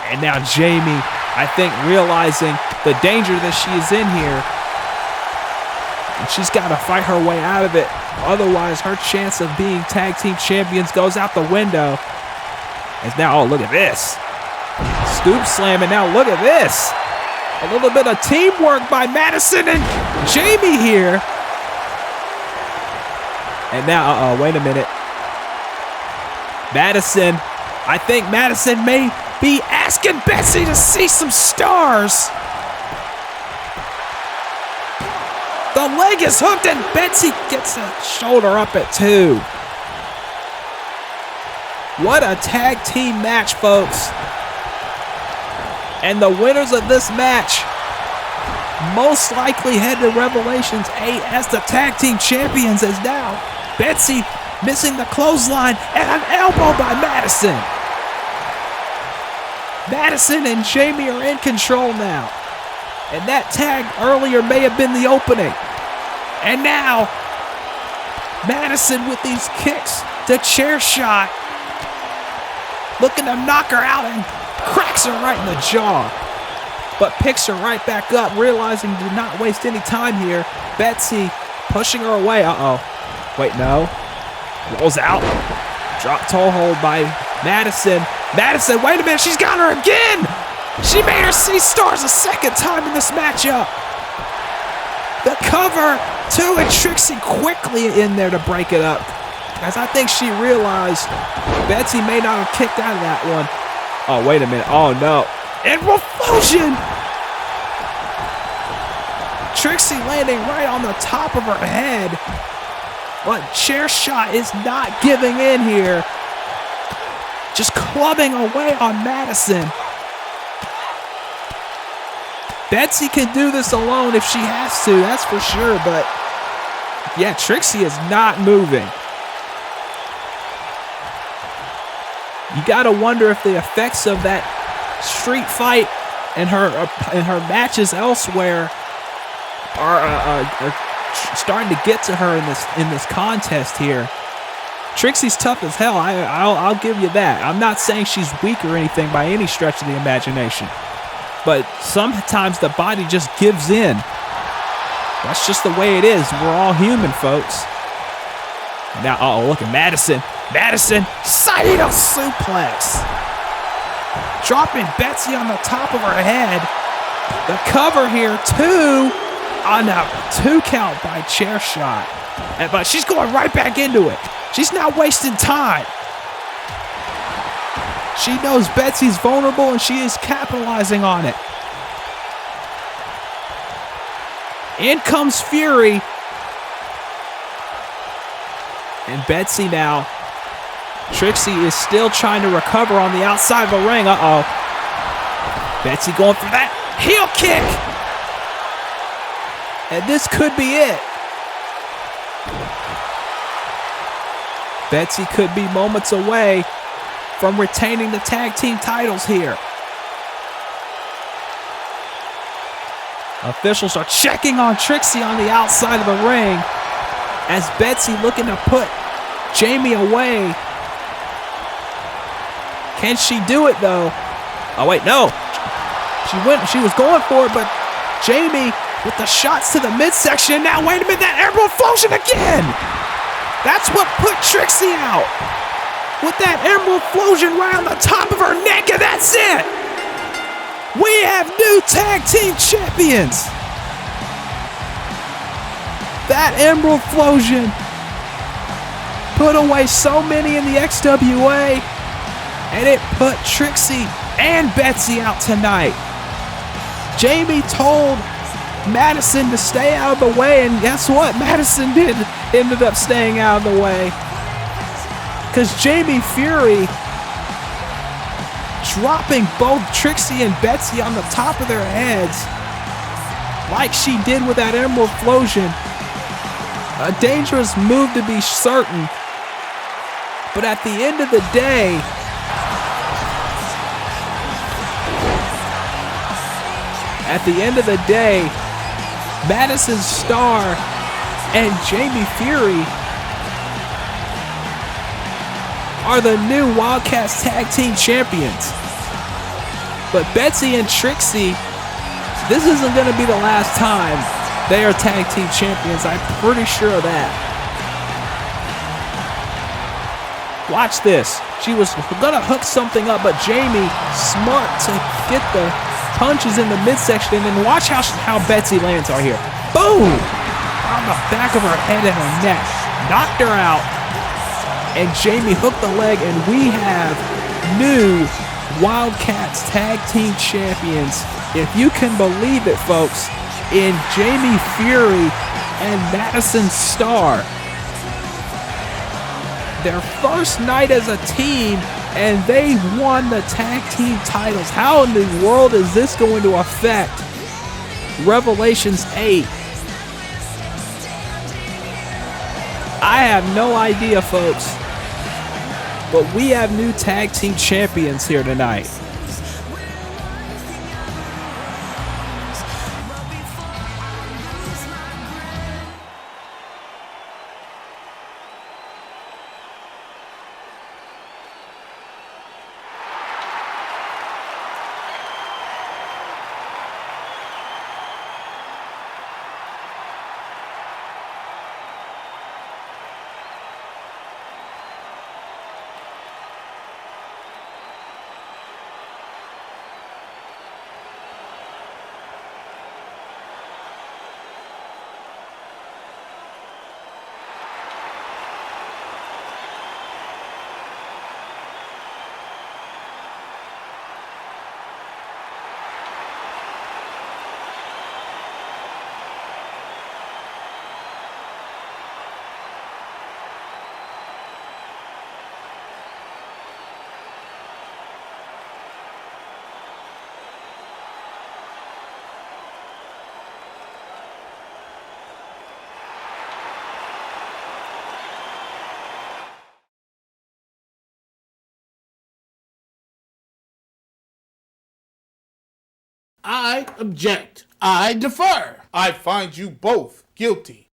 And now Jamie, I think, realizing the danger that she is in here. And she's got to fight her way out of it. Otherwise, her chance of being tag team champions goes out the window. As now, look at this. Scoop slam, and now look at this. A little bit of teamwork by Madison and Jamie here. And now, wait a minute. Madison, I think Madison may be asking Betsy to see some stars. The leg is hooked, and Betsy gets a shoulder up at 2. What a tag team match, folks. And the winners of this match most likely head to Revelations 8 as the tag team champions, as now Betsy missing the clothesline and an elbow by Madison. Madison and Jamie are in control now. And that tag earlier may have been the opening. And now, Madison with these kicks to chair shot. Looking to knock her out and cracks her right in the jaw. But picks her right back up, realizing to not waste any time here. Betsy pushing her away. Wait, no. Rolls out. Drop toe hold by Madison. Madison, wait a minute, she's got her again! She made her see stars a second time in this matchup. The cover, 2, and Trixie quickly in there to break it up. As I think she realized Betsy may not have kicked out of that one. Oh, wait a minute. Oh, no. And Reflosion! Trixie landing right on the top of her head. But Chairshot is not giving in here. Just clubbing away on Madison. Betsy can do this alone if she has to, that's for sure. But, yeah, Trixie is not moving. You got to wonder if the effects of that street fight and her matches elsewhere are starting to get to her in this contest here. Trixie's tough as hell. I'll give you that. I'm not saying she's weak or anything by any stretch of the imagination, but sometimes the body just gives in. That's just the way it is. We're all human, folks. Now, look at Madison. Madison, Saito suplex. Dropping Betsy on the top of her head. The cover here, 2 on a 2 count by Chairshot. But she's going right back into it. She's not wasting time. She knows Betsy's vulnerable and she is capitalizing on it. In comes Fury. And Betsy now. Trixie is still trying to recover on the outside of the ring. Betsy going for that heel kick. And this could be it. Betsy could be moments away from retaining the tag team titles here. Officials are checking on Trixie on the outside of the ring as Betsy looking to put Jamie away. Can she do it though? Oh wait, no. She was going for it, but Jamie with the shots to the midsection. Now wait a minute, that airborne flosion again. That's what put Trixie out. With that emerald flosion right on the top of her neck, and that's it. We have new tag team champions. That emerald flosion put away so many in the XWA, and it put Trixie and Betsy out tonight. Jamie told Madison to stay out of the way, and guess what? Madison ended up staying out of the way. Because Jamie Fury dropping both Trixie and Betsy on the top of their heads like she did with that emerald flosion. A dangerous move to be certain. But at the end of the day, Madison, Starr, and Jamie Fury are the new Wildcats Tag Team Champions. But Betsy and Trixie, this isn't going to be the last time they are Tag Team Champions. I'm pretty sure of that. Watch this. She was going to hook something up, but Jamie, smart to get the punches in the midsection. And watch how Betsy lands right here. Boom! On the back of her head and her neck. Knocked her out. And Jamie hooked the leg, and we have new Wildcats Tag Team Champions. If you can believe it, folks, in Jamie Fury and Madison Starr. Their first night as a team, and they won the tag team titles. How in the world is this going to affect Revelations 8? I have no idea, folks. But we have new tag team champions here tonight. I object. I defer. I find you both guilty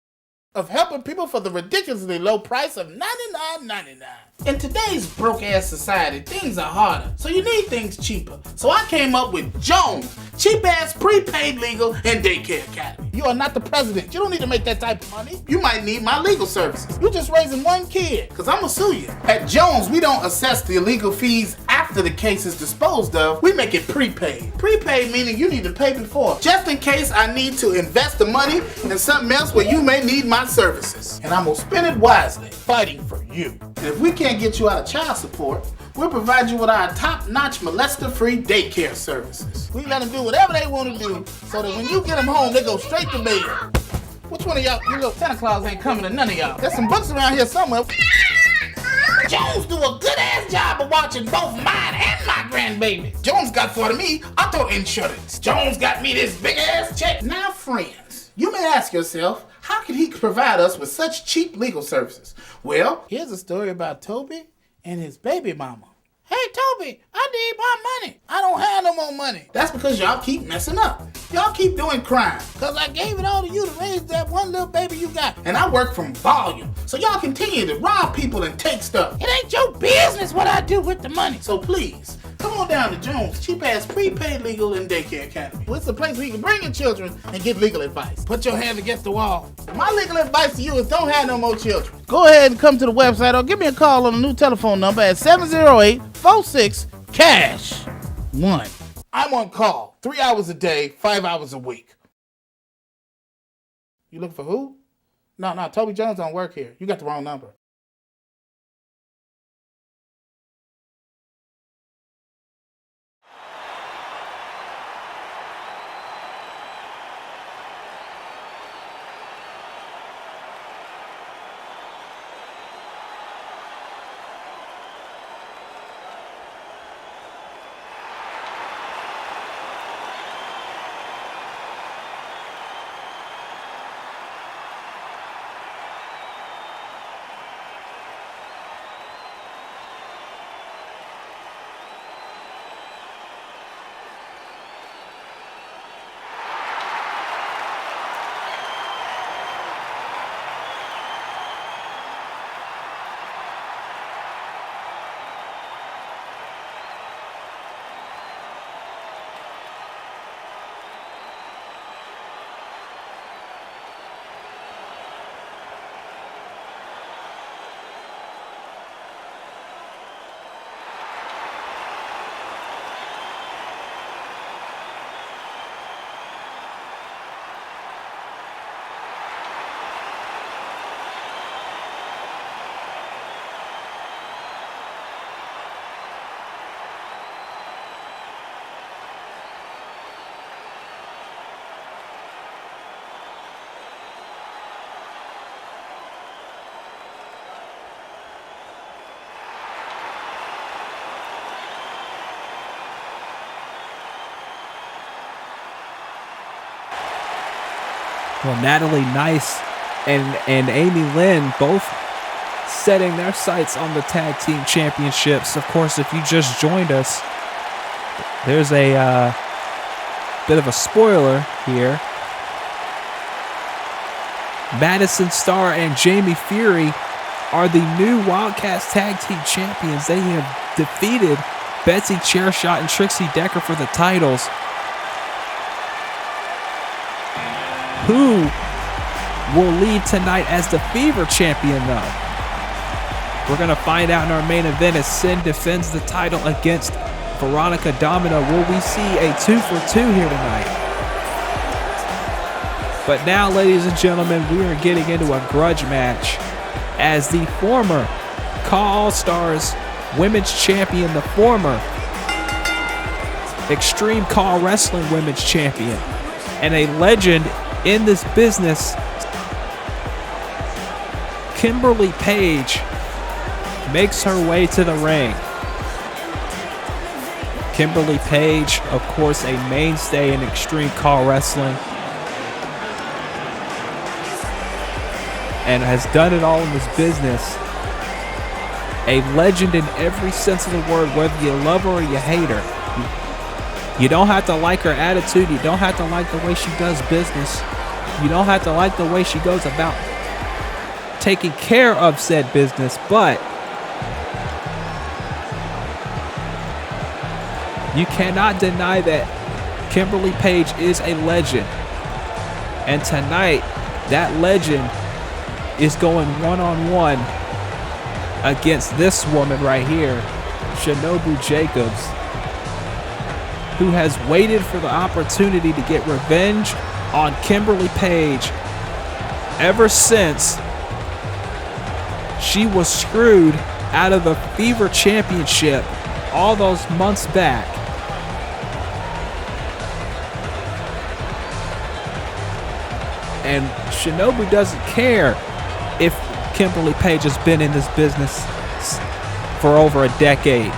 of helping people for the ridiculously low price of $99.99. In today's broke-ass society, things are harder, so you need things cheaper. So I came up with Jones, cheap-ass prepaid legal and daycare academy. You are not the president. You don't need to make that type of money. You might need my legal services. You're just raising one kid, because I'm going to sue you. At Jones, we don't assess the legal fees after the case is disposed of. We make it prepaid. Prepaid meaning you need to pay before, just in case I need to invest the money in something else where you may need my services. And I'm going to spend it wisely, fighting for you. And if we can't get you out of child support, we'll provide you with our top-notch molester-free daycare services. We let them do whatever they want to do so that when you get them home, they go straight to bed. Which one of y'all, you little Santa Claus ain't coming to none of y'all. There's some books around here somewhere. Jones do a good-ass job of watching both mine and my grandbabies. Jones got for me auto insurance. Jones got me this big-ass check. Now, friends, you may ask yourself, how can he provide us with such cheap legal services? Well, here's a story about Toby and his baby mama. Hey, Toby, I need my money. I don't have no more money. That's because y'all keep messing up. Y'all keep doing crime. Because I gave it all to you to raise that one little baby you got. And I work from volume. So y'all continue to rob people and take stuff. It ain't your business what I do with the money. So please, come on down to Jones, cheap-ass prepaid legal and daycare academy. It's a place where you can bring your children and get legal advice. Put your hand against the wall. My legal advice to you is don't have no more children. Go ahead and come to the website or give me a call on the new telephone number at 708-46-CASH-1. I'm on call 3 hours a day, 5 hours a week. You looking for who? No, Toby Jones don't work here. You got the wrong number. Well, Natalie Nice and Amy Lynn both setting their sights on the Tag Team Championships. Of course, if you just joined us, there's a bit of a spoiler here. Madison, Starr, and Jamie Fury are the new Wildcats Tag Team Champions. They have defeated Betsy, Chairshot, and Trixie Decker for the titles. Who will lead tonight as the Fever champion, though? We're going to find out in our main event as Sin defends the title against Veronica Domino. Will we see a 2-for-2 here tonight? But now, ladies and gentlemen, we are getting into a grudge match as the former Call All-Stars Women's Champion, the former Extreme Call Wrestling Women's Champion, and a legend in this business, Kimberly Paige, makes her way to the ring. Kimberly Paige, of course, a mainstay in Extreme Call Wrestling, and has done it all in this business. A legend in every sense of the word, whether you love her or you hate her. You don't have to like her attitude. You don't have to like the way she does business. You don't have to like the way she goes about taking care of said business, but you cannot deny that Kimberly Paige is a legend. And tonight, that legend is going one-on-one against this woman right here, Shinobu Jacobs, who has waited for the opportunity to get revenge on Kimberly Paige ever since she was screwed out of the Fever Championship all those months back. And Shinobu doesn't care if Kimberly Paige has been in this business for over a decade.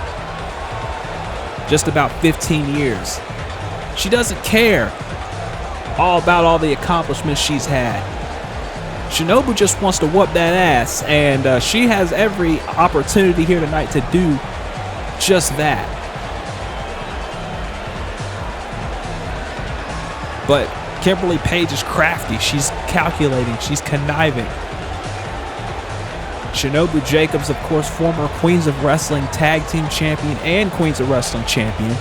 Just about 15 years. She doesn't care all about all the accomplishments she's had. Shinobu just wants to whoop that ass, and she has every opportunity here tonight to do just that. But Kimberly Paige is crafty. She's calculating. She's conniving. Shinobu Jacobs, of course, former Queens of Wrestling Tag Team Champion and Queens of Wrestling Champion.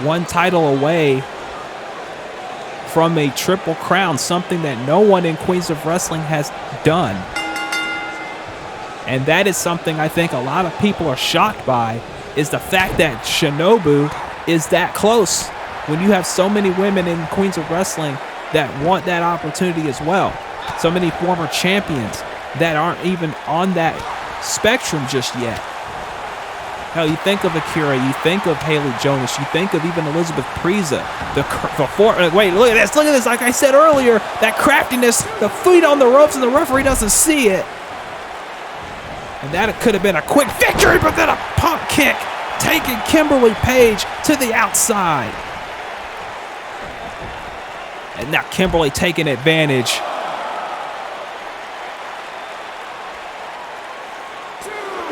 One title away from a triple crown, something that no one in Queens of Wrestling has done. And that is something I think a lot of people are shocked by, is the fact that Shinobu is that close when you have so many women in Queens of Wrestling that want that opportunity as well. So many former champions that aren't even on that spectrum just yet. Hell, you think of Akira, you think of Haley Jonas, you think of even Elizabeth Preza. Wait, look at this. Like I said earlier, that craftiness, the feet on the ropes, and the referee doesn't see it. And that could have been a quick victory, but then a pump kick taking Kimberly Paige to the outside. And now Kimberly taking advantage.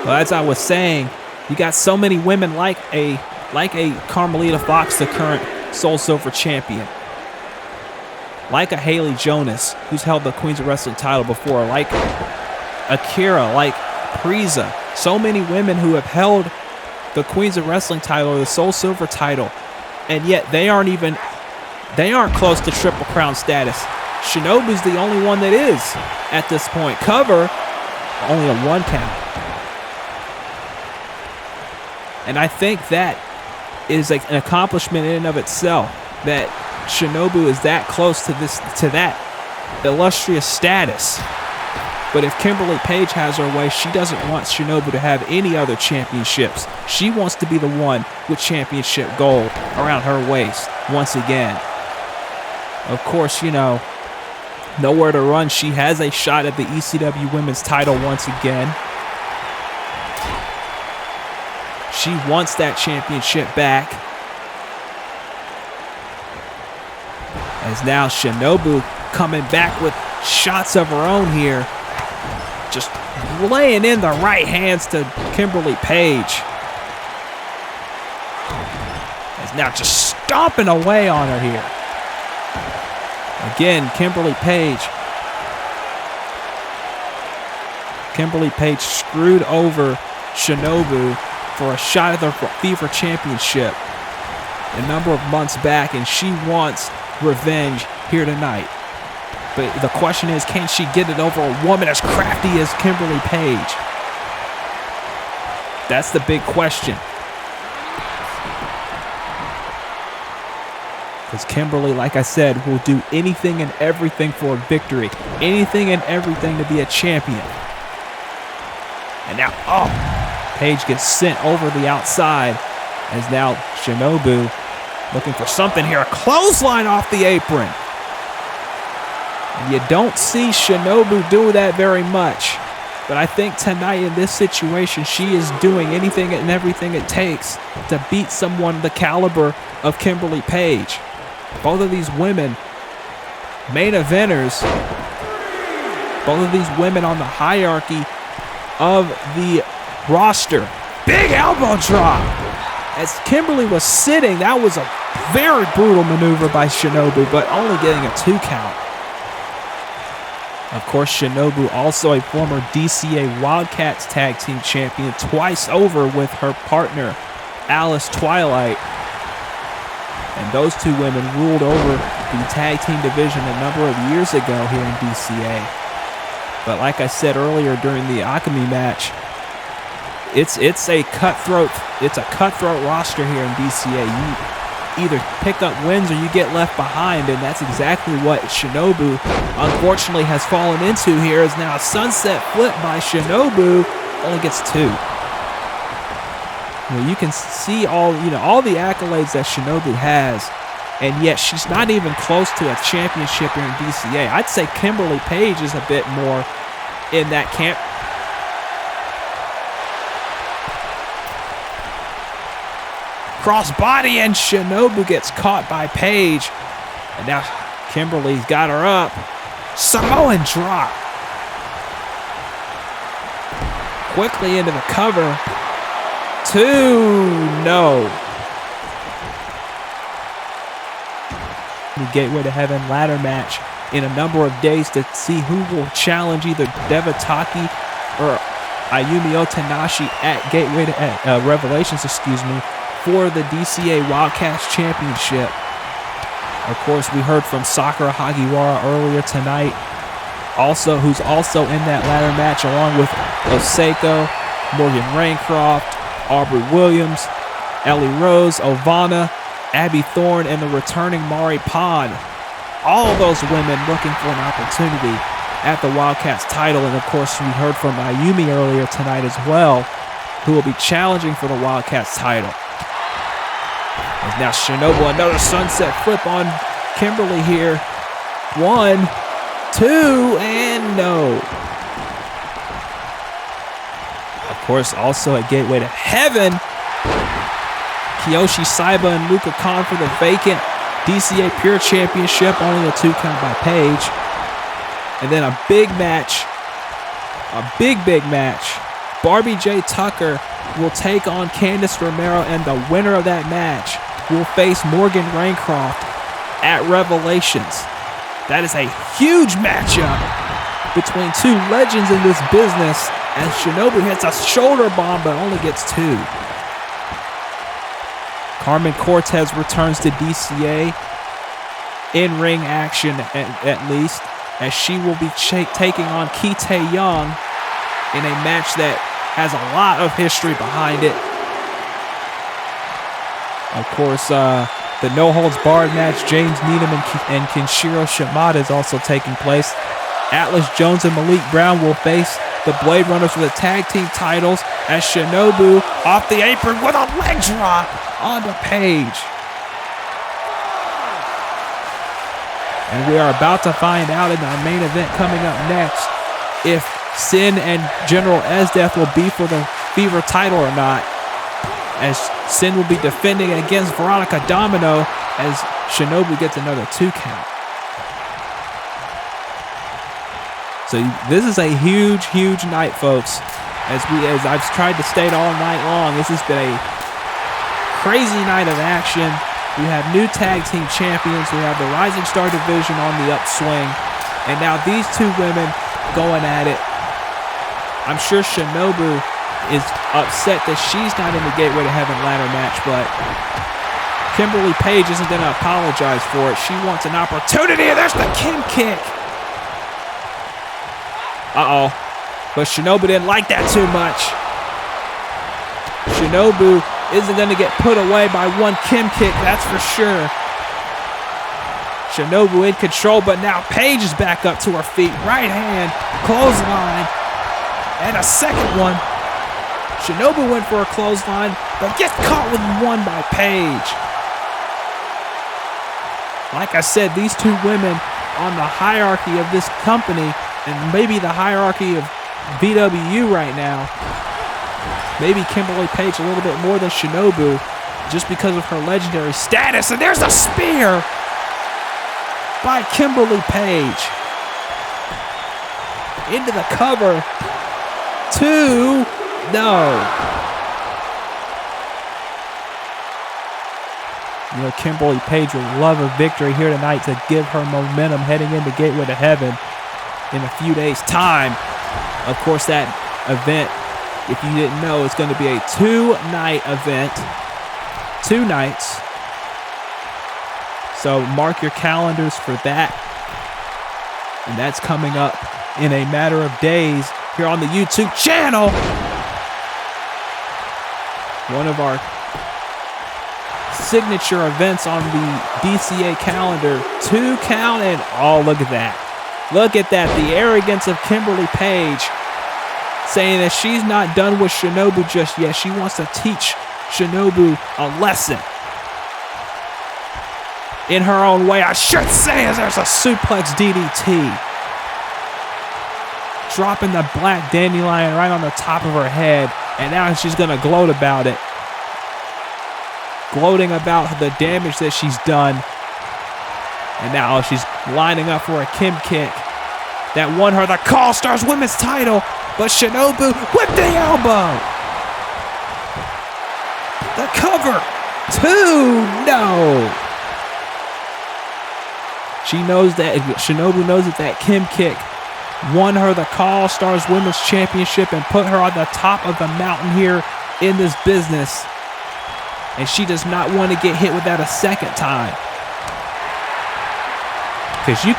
Well, as I was saying, you got so many women like a Carmelita Fox, the current Soul Silver champion. Like a Haley Jonas, who's held the Queens of Wrestling title before. Like Akira, like Preza. So many women who have held the Queens of Wrestling title or the Soul Silver title. And yet they aren't close to Triple Crown status. Shinobu's the only one that is at this point. Cover, only a 1 count. And I think that is like an accomplishment in and of itself, that Shinobu is that close to that illustrious status. But if Kimberly Paige has her way, she doesn't want Shinobu to have any other championships. She wants to be the one with championship gold around her waist once again. Of course, nowhere to run. She has a shot at the ECW Women's title once again. She wants that championship back. As now Shinobu coming back with shots of her own here. Just laying in the right hands to Kimberly Paige. As now just stomping away on her here. Again, Kimberly Paige screwed over Shinobu for a shot at the Fever Championship a number of months back, and she wants revenge here tonight. But the question is, can she get it over a woman as crafty as Kimberly Paige? That's the big question. Because Kimberly, like I said, will do anything and everything for a victory. Anything and everything to be a champion. And now, Paige gets sent over the outside. As now Shinobu looking for something here. A clothesline off the apron. And you don't see Shinobu do that very much. But I think tonight in this situation, she is doing anything and everything it takes to beat someone the caliber of Kimberly Paige. Both of these women, main eventers, both of these women on the hierarchy of the roster. Big elbow drop. As Kimberly was sitting, that was a very brutal maneuver by Shinobu, but only getting a 2 count. Of course, Shinobu, also a former DCA Wildcats Tag Team Champion, twice over with her partner, Alice Twilight. And those two women ruled over the tag team division a number of years ago here in DCA. But like I said earlier during the Akami match, it's a cutthroat roster here in DCA. You either pick up wins or you get left behind, and that's exactly what Shinobu unfortunately has fallen into here. Is now a sunset flip by Shinobu, only gets 2. You can see all the accolades that Shinobu has, and yet she's not even close to a championship here in DCA. I'd say Kimberly Paige is a bit more in that camp. Crossbody, and Shinobu gets caught by Paige, and now Kimberly's got her up. Samoan drop. Quickly into the cover. 2, no. The Gateway to Heaven ladder match in a number of days to see who will challenge either Devataki or Ayumi Otanashi at Gateway to Revelations, for the DCA Wildcats Championship. Of course, we heard from Sakura Hagiwara earlier tonight, who's also in that ladder match, along with Oseko, Morgan Raincroft, Aubrey Williams, Ellie Rose, Ovana, Abby Thorn, and the returning Mari Pond. All those women looking for an opportunity at the Wildcats title. And of course, we heard from Ayumi earlier tonight as well, who will be challenging for the Wildcats title. As now Shinobu, another sunset flip on Kimberly here. 1, 2, and no. Of course, also at Gateway to Heaven, Kiyoshi Saiba and Luca Khan for the vacant DCA Pure Championship, only a 2 count by Paige. And then a big match, big match. Barbie J. Tucker will take on Candice Romero, and the winner of that match will face Morgan Raincroft at Revelations. That is a huge matchup between 2 legends in this business, as Shinobu hits a shoulder bomb but only gets 2. Carmen Cortez returns to DCA in-ring action at least, as she will be taking on Kite Young in a match that has a lot of history behind it. Of course, the no-holds-barred match, James Needham and Kenshiro Shimada, is also taking place. Atlas Jones and Malik Brown will face the Blade Runners for the tag team titles, as Shinobu off the apron with a leg drop onto Paige. And we are about to find out in our main event coming up next if Sin and General Esdeath will be for the Fever title or not, as Sin will be defending against Veronica Domino, as Shinobu gets another 2 count. So this is a huge night, folks. As I've tried to state all night long, this has been a crazy night of action. We have new tag team champions. We have the Rising Star division on the upswing, and now these 2 women going at it. I'm sure Shinobu is upset that she's not in the Gateway to Heaven ladder match, but Kimberly Paige isn't going to apologize for it. She wants an opportunity, and there's the Kim kick. Uh-oh. But Shinobu didn't like that too much. Shinobu isn't going to get put away by one Kim kick, that's for sure. Shinobu in control, but now Paige is back up to her feet. Right hand, clothesline, and a second one. Shinobu went for a clothesline, but gets caught with one by Paige. Like I said, these 2 women on the hierarchy of this company, and maybe the hierarchy of VWU right now, maybe Kimberly Paige a little bit more than Shinobu, just because of her legendary status. And there's a spear by Kimberly Paige into the cover. 2, no. You know, Kimberly Paige would love a victory here tonight to give her momentum heading into Gateway to Heaven in a few days' time. Of course, that event, if you didn't know, it's going to be a 2-night event. 2 nights. So mark your calendars for that. And that's coming up in a matter of days here on the YouTube channel. One of our signature events on the DCA calendar. 2 count and oh, look at that. Look at that. The arrogance of Kimberly Paige saying that she's not done with Shinobu just yet. She wants to teach Shinobu a lesson. In her own way, I should say, as there's a suplex DDT. Dropping the black dandelion right on the top of her head. And now she's going to gloat about it. Gloating about the damage that she's done. And now she's lining up for a Kim kick that won her the All-Stars Women's title. But Shinobu with the elbow. The cover. 2. No. She knows that Shinobu knows that Kim kick won her the All-Stars Women's Championship and put her on the top of the mountain here in this business. And she does not want to get hit with that a second time. Because you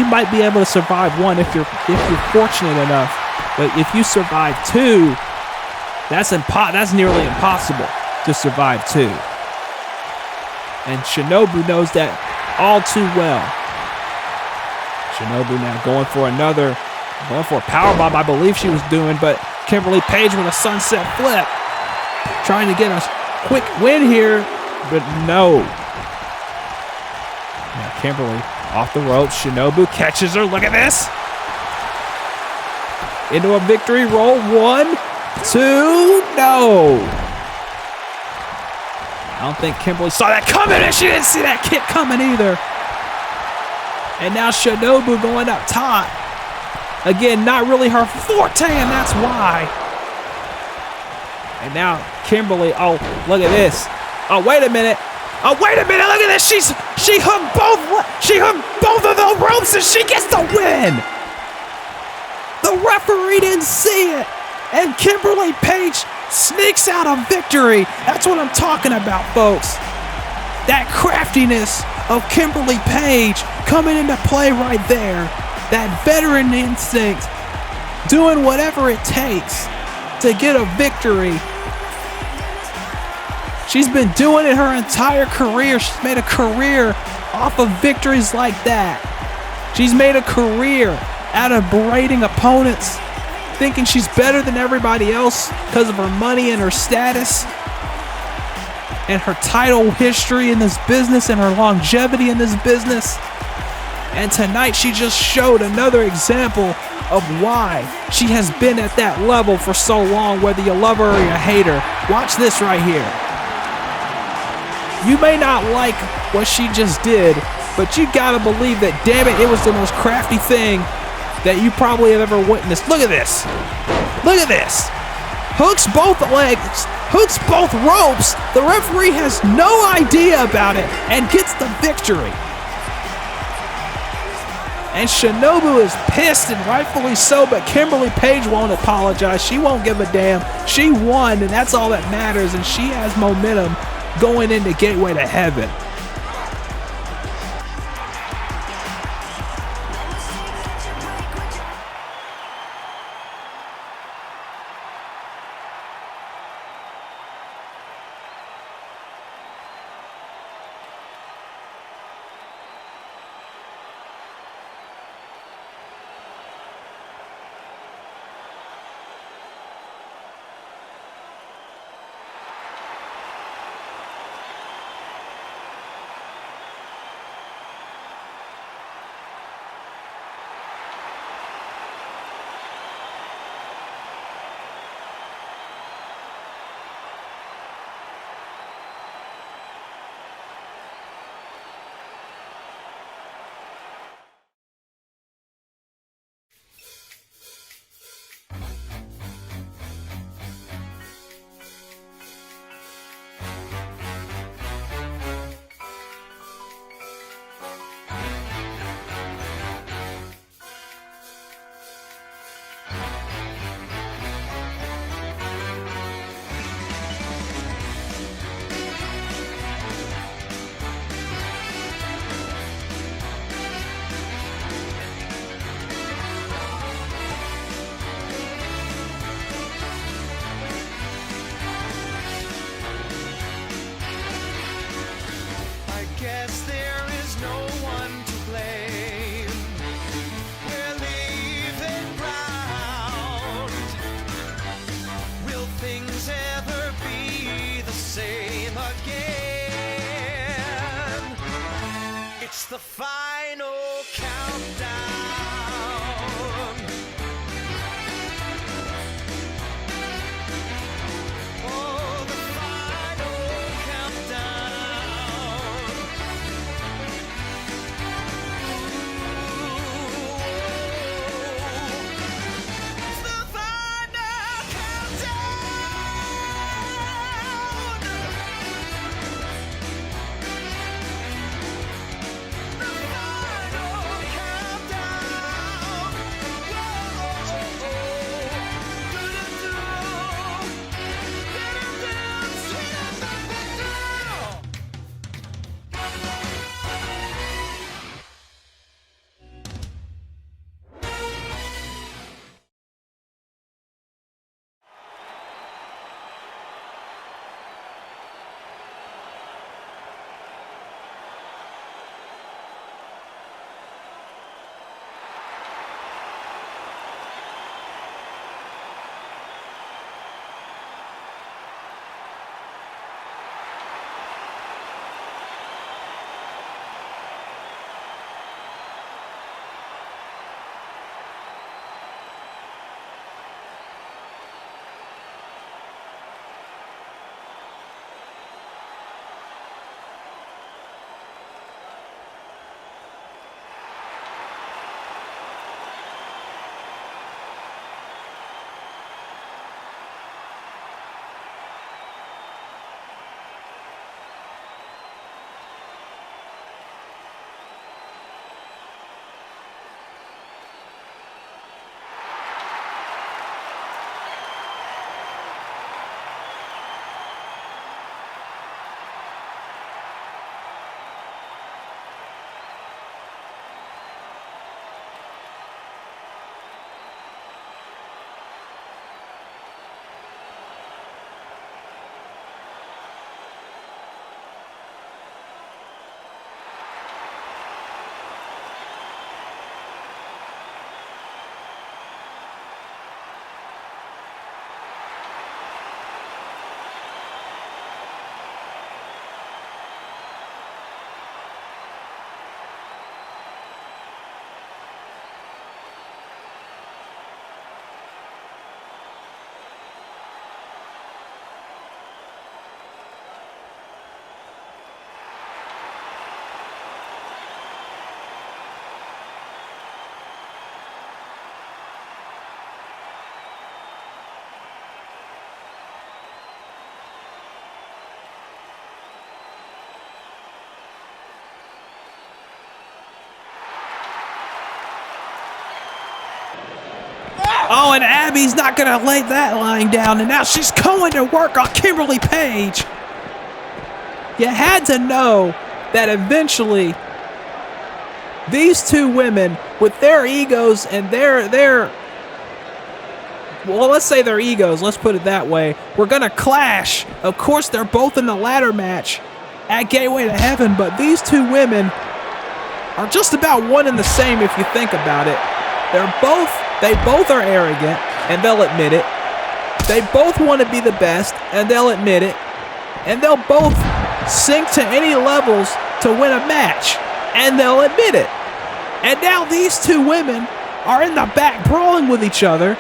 might be able to survive 1 if you're fortunate enough. But if you survive 2, that's nearly impossible to survive 2. And Shinobu knows that all too well. Shinobu now going for a powerbomb, I believe she was doing, but Kimberly Paige with a sunset flip. Trying to get a quick win here, but no. Now Kimberly off the ropes. Shinobu catches her. Look at this. Into a victory roll. 1, 2, no. I don't think Kimberly saw that coming, and she didn't see that kick coming either. And now Shinobu going up top. Again, not really her forte, and that's why. And now Kimberly, oh, look at this. Oh, wait a minute. Oh, wait a minute, look at this. She hooked both of the ropes, and she gets the win. The referee didn't see it. And Kimberly Paige sneaks out a victory. That's what I'm talking about, folks. That craftiness of Kimberly Paige coming into play right there. That veteran instinct, doing whatever it takes to get a victory. She's been doing it her entire career. She's made a career off of victories like that. She's made a career out of berating opponents, thinking she's better than everybody else because of her money and her status and her title history in this business and her longevity in this business. And tonight she just showed another example of why she has been at that level for so long, whether you love her or you hate her. Watch this right here. You may not like what she just did, but you gotta believe that, damn it, it was the most crafty thing that you probably have ever witnessed. Look at this. Look at this. Hooks both legs, hooks both ropes. The referee has no idea about it and gets the victory. And Shinobu is pissed, and rightfully so, but Kimberly Paige won't apologize. She won't give a damn. She won, and that's all that matters, and she has momentum going into Gateway to Heaven. It's the final countdown. Oh, the final countdown. It's the final countdown. Oh, and Abby's not going to lay that line down, and now she's going to work on Kimberly Paige. You had to know that eventually these two women, with their egos and well, let's say their egos, let's put it that way, were going to clash. Of course, they're both in the ladder match at Gateway to Heaven, but these two women are just about one and the same if you think about it. They both are arrogant, and they'll admit it. They both want to be the best, and they'll admit it. And they'll both sink to any levels to win a match, and they'll admit it. And now these two women are in the back brawling with each other.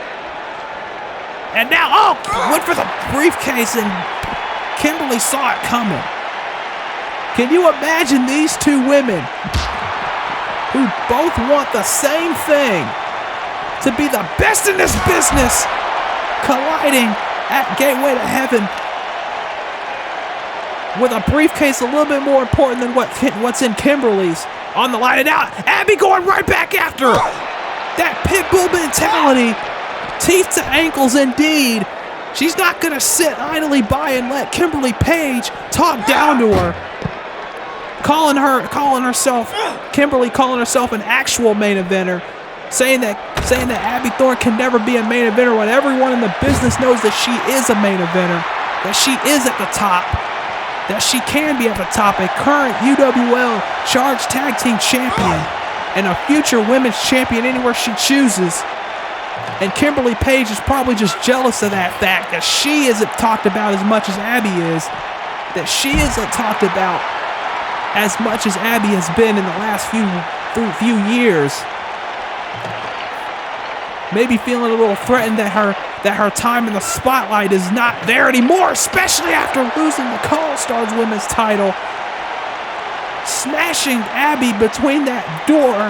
And now, went for the briefcase, and Kimberly saw it coming. Can you imagine these two women who both want the same thing, to be the best in this business, colliding at Gateway to Heaven with a briefcase a little bit more important than what's in Kimberly's on the line? And now Abby going right back after her. That pitbull mentality, teeth to ankles indeed. She's not going to sit idly by and let Kimberly Paige talk down to her. Kimberly calling herself an actual main eventer, saying that Abby Thorn can never be a main eventer when everyone in the business knows that she is a main eventer, that she is at the top, that she can be at the top, a current UWL Charge Tag Team Champion, and a future women's champion anywhere she chooses. And Kimberly Paige is probably just jealous of that fact that she isn't talked about as much as Abby is, that she isn't talked about as much as Abby has been in the last few years. Maybe feeling a little threatened that her time in the spotlight is not there anymore, especially after losing the All Stars Women's title. Smashing Abby between that door,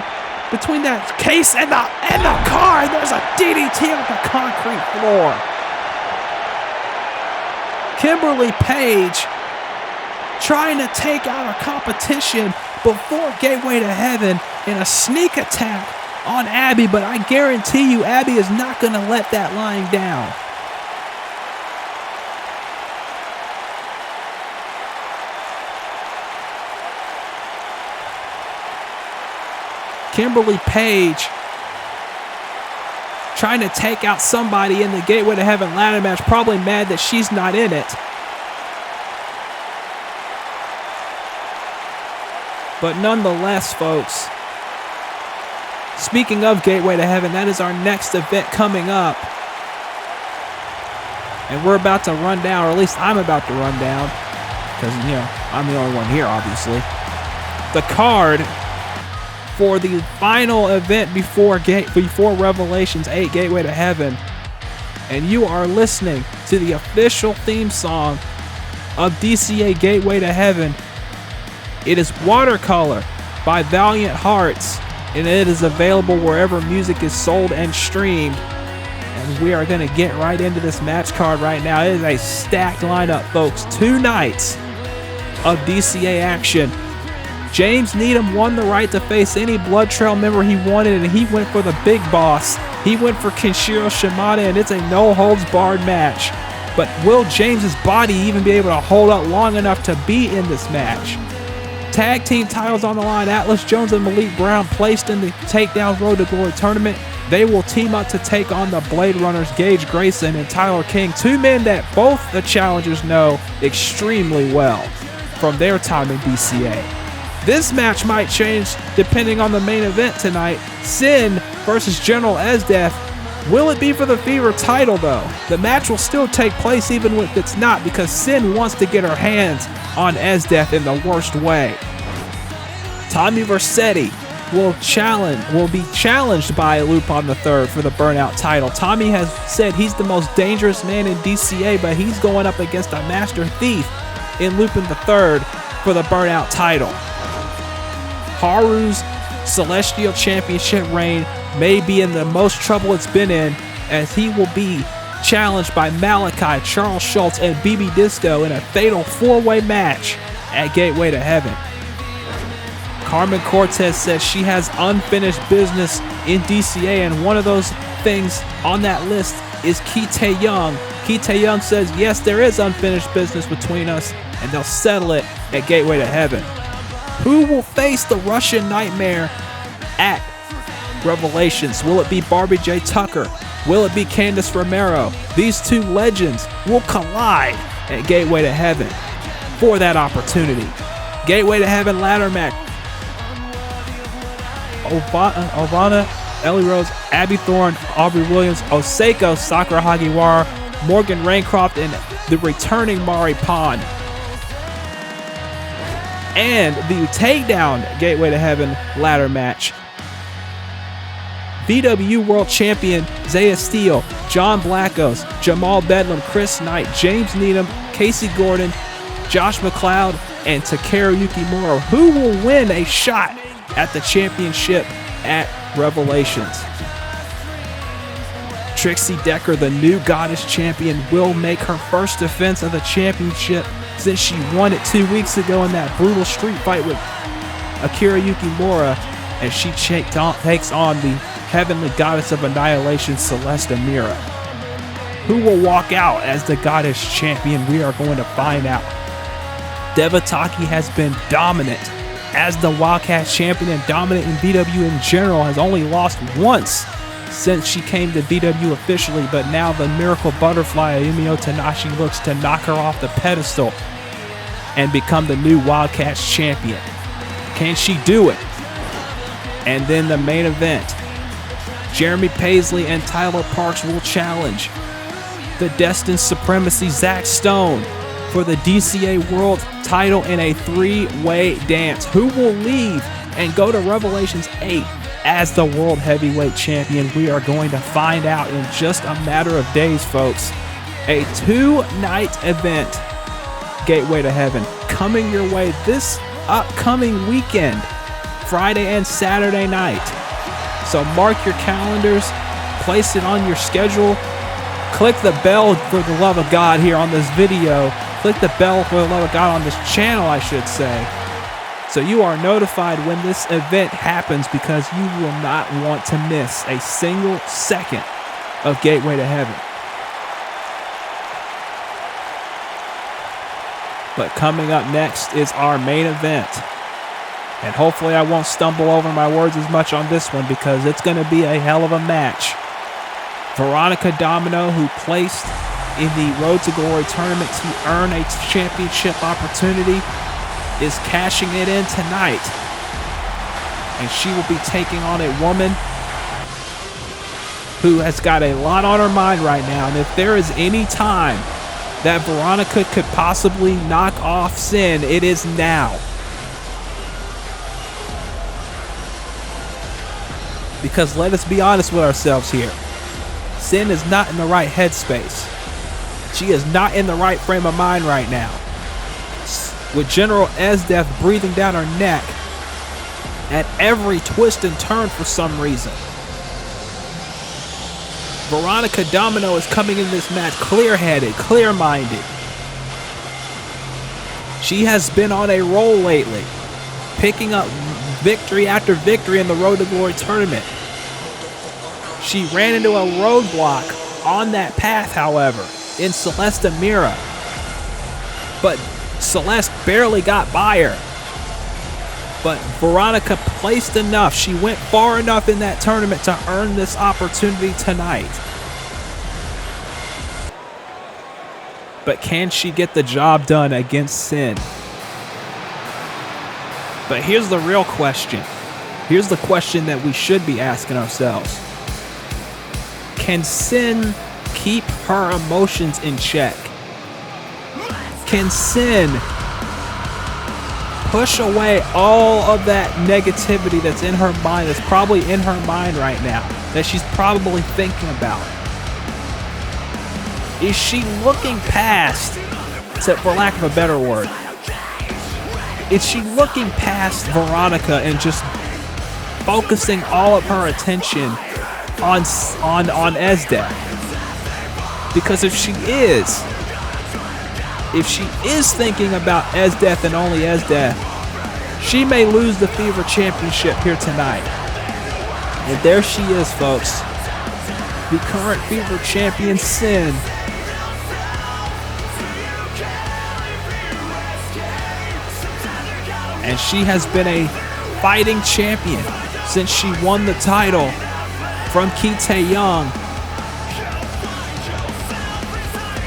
between that case and the car, and there's a DDT on the concrete floor. Kimberly Paige trying to take out her competition before Gateway to Heaven in a sneak attack on Abby, but I guarantee you Abby is not going to let that lying down. Kimberly Paige trying to take out somebody in the Gateway to Heaven ladder match, probably mad that she's not in it. But nonetheless, folks, speaking of Gateway to Heaven, that is our next event coming up. And we're about to run down, or at least I'm about to run down, because, you know, I'm the only one here, obviously, the card for the final event before Revelations 8 Gateway to Heaven. And you are listening to the official theme song of DCA Gateway to Heaven. It is Watercolor by Valiant Hearts, and it is available wherever music is sold and streamed. And we are going to get right into this match card right now. It is a stacked lineup, folks. 2 nights of DCA action. James Needham won the right to face any Blood Trail member he wanted, and he went for the big boss. He went for Kenshiro Shimada, and it's a no-holds-barred match. But will James's body even be able to hold up long enough to be in this match? Tag team titles on the line. Atlas Jones and Malik Brown placed in the Takedown Road to Glory tournament. They will team up to take on the Blade Runners Gage Grayson and Tyler King, 2 men that both the challengers know extremely well from their time in DCA. This match might change depending on the main event tonight. Sin versus General Esdeath. Will it be for the Fever title, though? The match will still take place even if it's not, because Sin wants to get her hands on Esdeath in the worst way. Tommy Vercetti will be challenged by Lupin III for the Burnout title. Tommy has said he's the most dangerous man in DCA, but he's going up against a master thief in Lupin III for the Burnout title. Haru's Celestial Championship reign may be in the most trouble it's been in, as he will be challenged by Malachi, Charles Schultz, and BB Disco in a fatal 4-way match at Gateway to Heaven. Carmen Cortez says she has unfinished business in DCA, and one of those things on that list is Ki-Tae Young. Ki-Tae Young says, yes, there is unfinished business between us, and they'll settle it at Gateway to Heaven. Who will face the Russian Nightmare at Revelations? Will it be Barbie J. Tucker? Will it be Candice Romero? These 2 legends will collide at Gateway to Heaven for that opportunity. Gateway to Heaven ladder match. Ovana, Ellie Rose, Abby Thorne, Aubrey Williams, Oseko, Sakura Hagiwara, Morgan Raincroft, and the returning Mari Pond. And the Takedown Gateway to Heaven ladder match. VW World Champion Zaya Steele, John Blackos, Jamal Bedlam, Chris Knight, James Needham, Casey Gordon, Josh McLeod, and Takeru Yukimura. Who will win a shot at the championship at Revelations? Trixie Decker, the new Goddess Champion, will make her first defense of the championship since she won it 2 weeks ago in that brutal street fight with Akira Yukimura, and she takes on the Heavenly Goddess of Annihilation, Celeste Amira. Who will walk out as the Goddess Champion? We are going to find out. Devataki has been dominant as the Wildcats Champion and dominant in VW in general, has only lost once since she came to VW officially, but now the Miracle Butterfly Ayumi Tanashi looks to knock her off the pedestal and become the new Wildcats Champion. Can she do it? And then the main event. Jeremy Paisley and Tyler Parks will challenge the Destined Supremacy Zach Stone for the DCA World title in a 3-way dance. Who will leave and go to Revelations 8 as the World Heavyweight Champion? We are going to find out in just a matter of days, folks. A 2-night event, Gateway to Heaven, coming your way this upcoming weekend, Friday and Saturday night. So mark your calendars, place it on your schedule, click the bell for the love of God here on this video, click the bell for the love of God on this channel, I should say, so you are notified when this event happens, because you will not want to miss a single second of Gateway to Heaven. But coming up next is our main event. And hopefully I won't stumble over my words as much on this one, because it's going to be a hell of a match. Veronica Domino, who placed in the Road to Glory tournament to earn a championship opportunity, is cashing it in tonight. And she will be taking on a woman who has got a lot on her mind right now. And if there is any time that Veronica could possibly knock off Sin, it is now. Because let us be honest with ourselves here. Sin is not in the right headspace. She is not in the right frame of mind right now. With General Esdeath breathing down her neck at every twist and turn for some reason. Veronica Domino is coming in this match clear-headed, clear-minded. She has been on a roll lately, picking up victory after victory in the Road to Glory tournament. She ran into a roadblock on that path, however, in Celeste Mira. But Celeste barely got by her. But Veronica placed enough. She went far enough in that tournament to earn this opportunity tonight. But can she get the job done against Sin? But here's the real question. Here's the question that we should be asking ourselves. Can Sin keep her emotions in check? Can Sin push away all of that negativity that's in her mind, that's probably in her mind right now, that she's probably thinking about? Is she looking past, for lack of a better word, is she looking past Veronica and just focusing all of her attention on Esdeath? Because if she is thinking about Esdeath and only Esdeath, she may lose the Fever Championship here tonight. And there she is, folks. The current Fever Champion, Sin. And she has been a fighting champion since she won the title from Ki-Tae Young.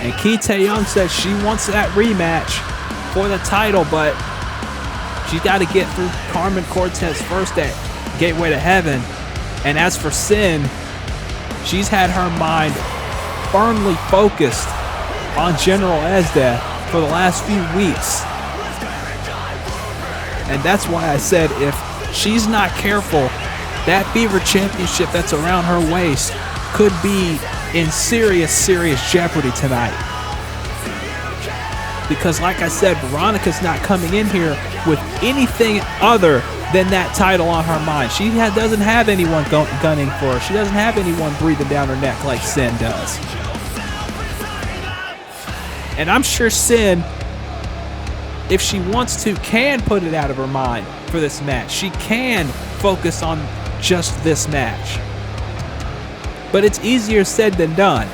And Ki-Tae Young says she wants that rematch for the title, but she's got to get through Carmen Cortez first at Gateway to Heaven. And as for Sin, she's had her mind firmly focused on General Esdeath for the last few weeks. And that's why I said if she's not careful, that Fever Championship that's around her waist could be in serious, serious jeopardy tonight. Because like I said, Veronica's not coming in here with anything other than that title on her mind. She doesn't have anyone gunning for her. She doesn't have anyone breathing down her neck like Sin does. And I'm sure Sin, if she wants to, can put it out of her mind for this match. She can focus on just this match. But it's easier said than done.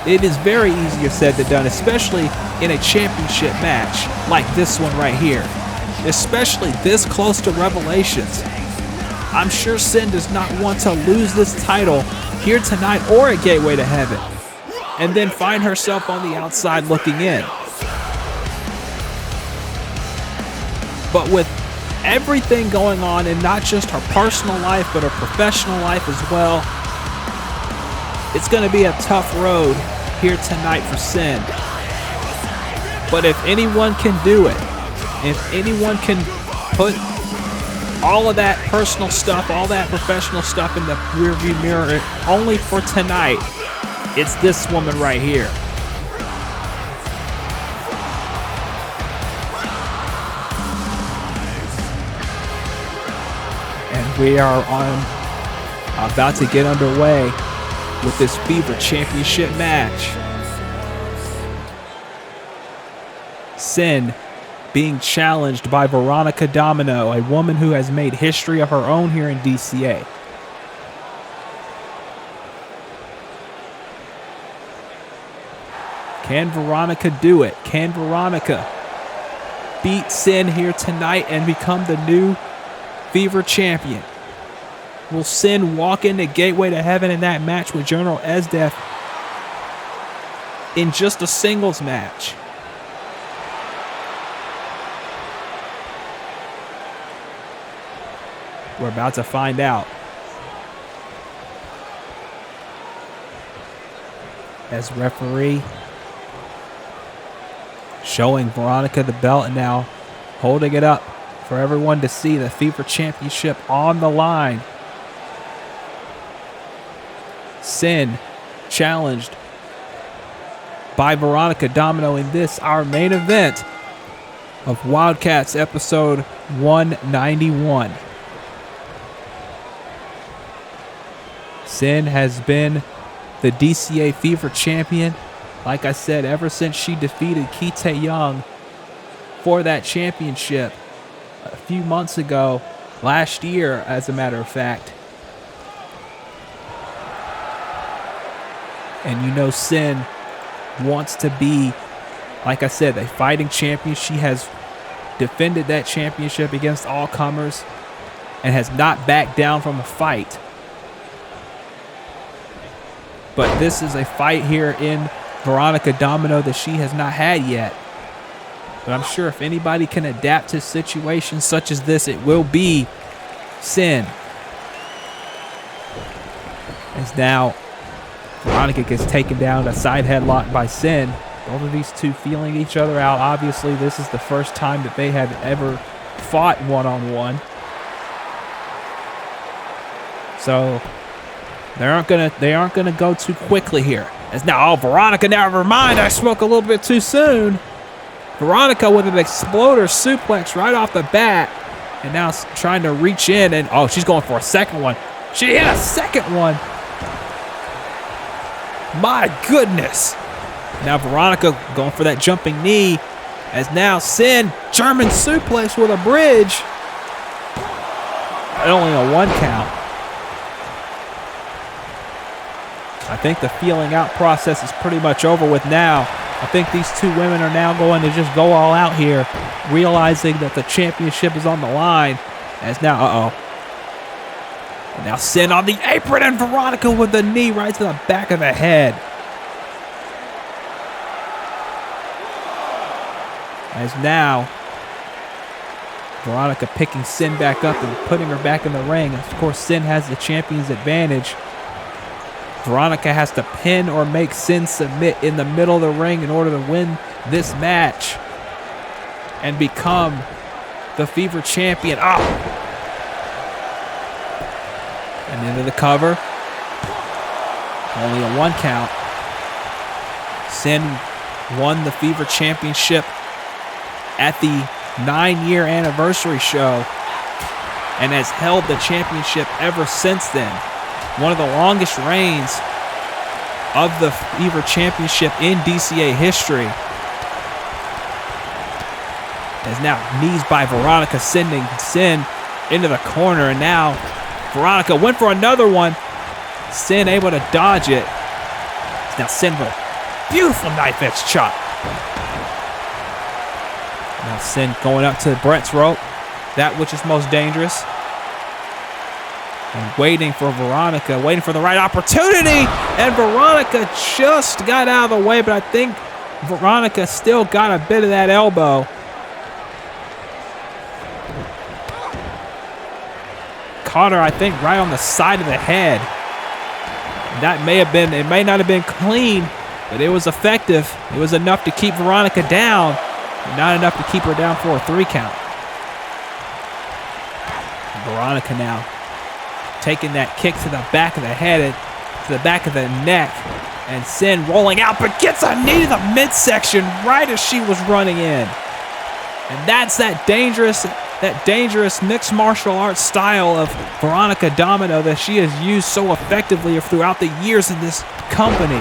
It is very easier said than done, especially in a championship match like this one right here. Especially this close to Revelations. I'm sure Sin does not want to lose this title here tonight or at Gateway to Heaven, and then find herself on the outside looking in. But with everything going on, and not just her personal life, but her professional life as well, it's going to be a tough road here tonight for Sin. But if anyone can do it, if anyone can put all of that personal stuff, all that professional stuff in the rearview mirror only for tonight, it's this woman right here. And we are about to get underway with this Fever Championship match. Sin being challenged by Veronica Domino, a woman who has made history of her own here in DCA. Can Veronica do it? Can Veronica beat Sin here tonight and become the new Fever champion? Will Sin walk into Gateway to Heaven in that match with General Esdeath in just a singles match? We're about to find out. As referee showing Veronica the belt and now holding it up for everyone to see, the Fever Championship on the line. Sin challenged by Veronica Domino in this, our main event of Wildcats episode 191. Sin has been the DCA Fever champion, like I said, ever since she defeated Kite Young for that championship a few months ago, last year, as a matter of fact. And you know Sin wants to be, like I said, a fighting champion. She has defended that championship against all comers and has not backed down from a fight. But this is a fight here in Veronica Domino that she has not had yet. But I'm sure if anybody can adapt to situations such as this, it will be Sin. As now Veronica gets taken down, a side headlock by Sin. Both of these two feeling each other out. Obviously, this is the first time that they have ever fought one-on-one. So they aren't gonna go too quickly here. As now, Veronica, never mind, I spoke a little bit too soon. Veronica with an exploder suplex right off the bat, and now trying to reach in, and she's going for a second one. She hit a second one. My goodness. Now Veronica going for that jumping knee, as now Sin, German suplex with a bridge. And only a 1 count. I think the feeling out process is pretty much over with now. I think these two women are now going to just go all out here, realizing that the championship is on the line. As now, and now Sin on the apron, and Veronica with the knee right to the back of the head. As now, Veronica picking Sin back up and putting her back in the ring. Of course, Sin has the champion's advantage. Veronica has to pin or make Sin submit in the middle of the ring in order to win this match and become the Fever champion. And into the cover. Only a 1 count. Sin won the Fever championship at the 9-year anniversary show and has held the championship ever since then. One of the longest reigns of the Fever Championship in DCA history. As now knees by Veronica, sending Sin into the corner, and now Veronica went for another one. Sin able to dodge it. Now Sin with a beautiful knife edge chop. Now Sin going up to Brett's rope, that which is most dangerous. And waiting for Veronica, waiting for the right opportunity. And Veronica just got out of the way, but I think Veronica still got a bit of that elbow. Caught her, I think, right on the side of the head. That may have been, it may not have been clean, but it was effective. It was enough to keep Veronica down, but not enough to keep her down for a 3 count. And Veronica now taking that kick to the back of the head, to the back of the neck, and Sin rolling out, but gets a knee to the midsection right as she was running in. And that's that dangerous mixed martial arts style of Veronica Domino that she has used so effectively throughout the years in this company.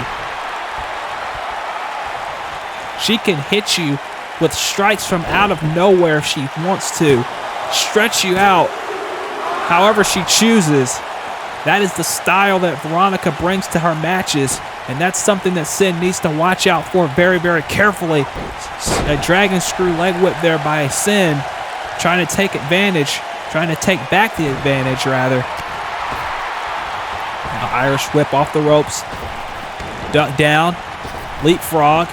She can hit you with strikes from out of nowhere if she wants to, stretch you out however she chooses. That is the style that Veronica brings to her matches, and that's something that Sin needs to watch out for very, very carefully. A dragon screw leg whip there by Sin, trying to take advantage, trying to take back the advantage, rather. Now Irish whip off the ropes, duck down, leapfrog,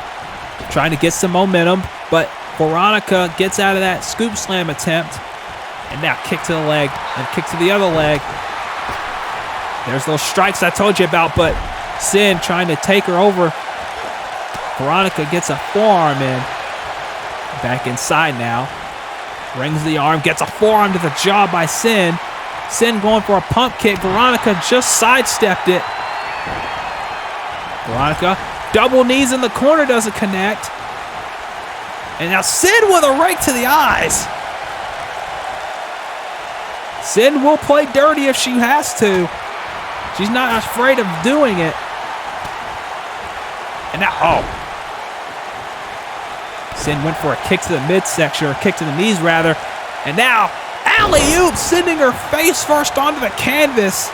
trying to get some momentum, but Veronica gets out of that scoop slam attempt, and now kick to the leg, and kick to the other leg. There's those strikes I told you about, but Sin trying to take her over. Veronica gets a forearm in. Back inside now. Rings the arm, gets a forearm to the jaw by Sin. Sin going for a pump kick. Veronica just sidestepped it. Veronica, double knees in the corner, doesn't connect. And now Sin with a rake to the eyes. Sin will play dirty if she has to. She's not afraid of doing it. And now, Sin went for a kick to the midsection, or kick to the knees rather. And now, alley-oop, sending her face first onto the canvas.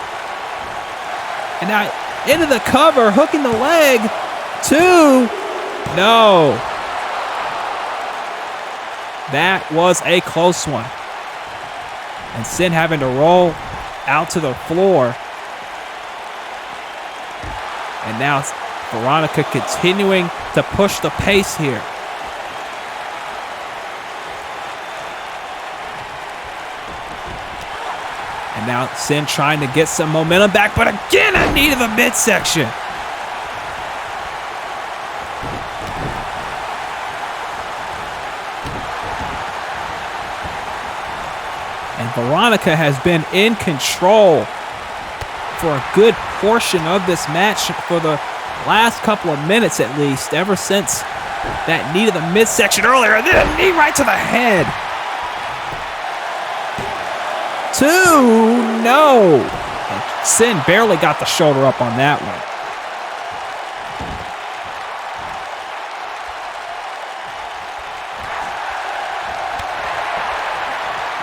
And now, into the cover, hooking the leg. 2. No. That was a close one. And Sin having to roll out to the floor. And now it's Veronica continuing to push the pace here. And now Sin trying to get some momentum back, but again a knee to the midsection. And Veronica has been in control for a good portion of this match, for the last couple of minutes at least, ever since that knee to the midsection earlier, and then a knee right to the head. 2, no. And Sin barely got the shoulder up on that one.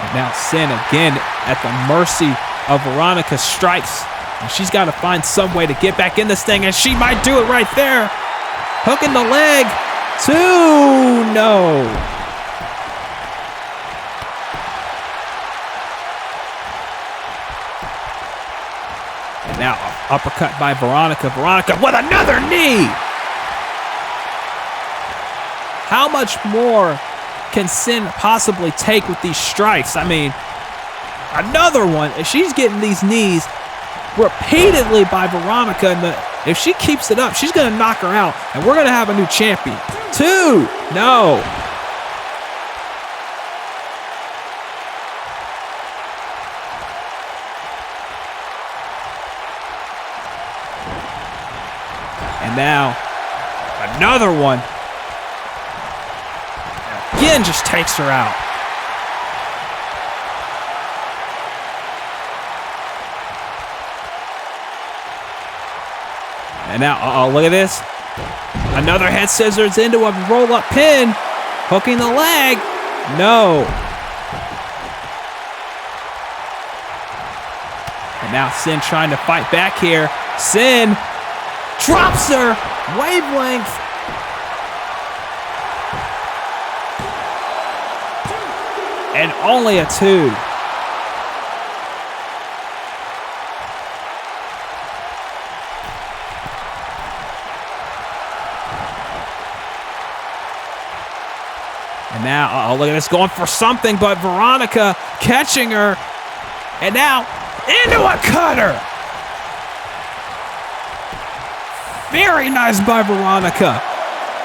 And now Sin again at the mercy of Veronica's strikes. And she's got to find some way to get back in this thing, and she might do it right there. Hooking the leg. 2, no. And now uppercut by Veronica. Veronica with another knee. How much more can Sin possibly take with these strikes? I mean, another one. If she's getting these knees repeatedly by Veronica, and if she keeps it up, she's going to knock her out, and we're going to have a new champion. 2, no. And now another one. Again, just takes her out. And now, look at this. Another head scissors into a roll-up pin. Hooking the leg. No. And now Sin trying to fight back here. Sin drops her. Wavelength. And only a 2. And now, look at this, going for something, but Veronica catching her. And now, into a cutter. Very nice by Veronica.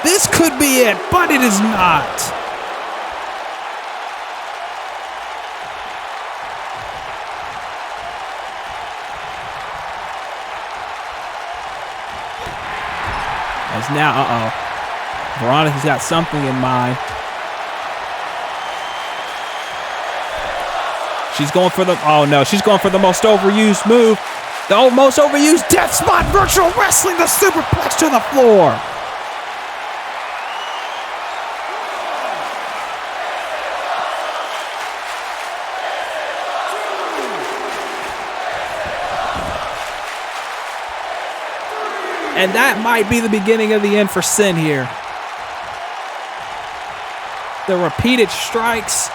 This could be it, but it is not. As now, Veronica's got something in mind. She's going for the, she's going for the most overused move. The most overused death spot virtual wrestling, the superplex to the floor. And that might be the beginning of the end for Sin here. The repeated strikes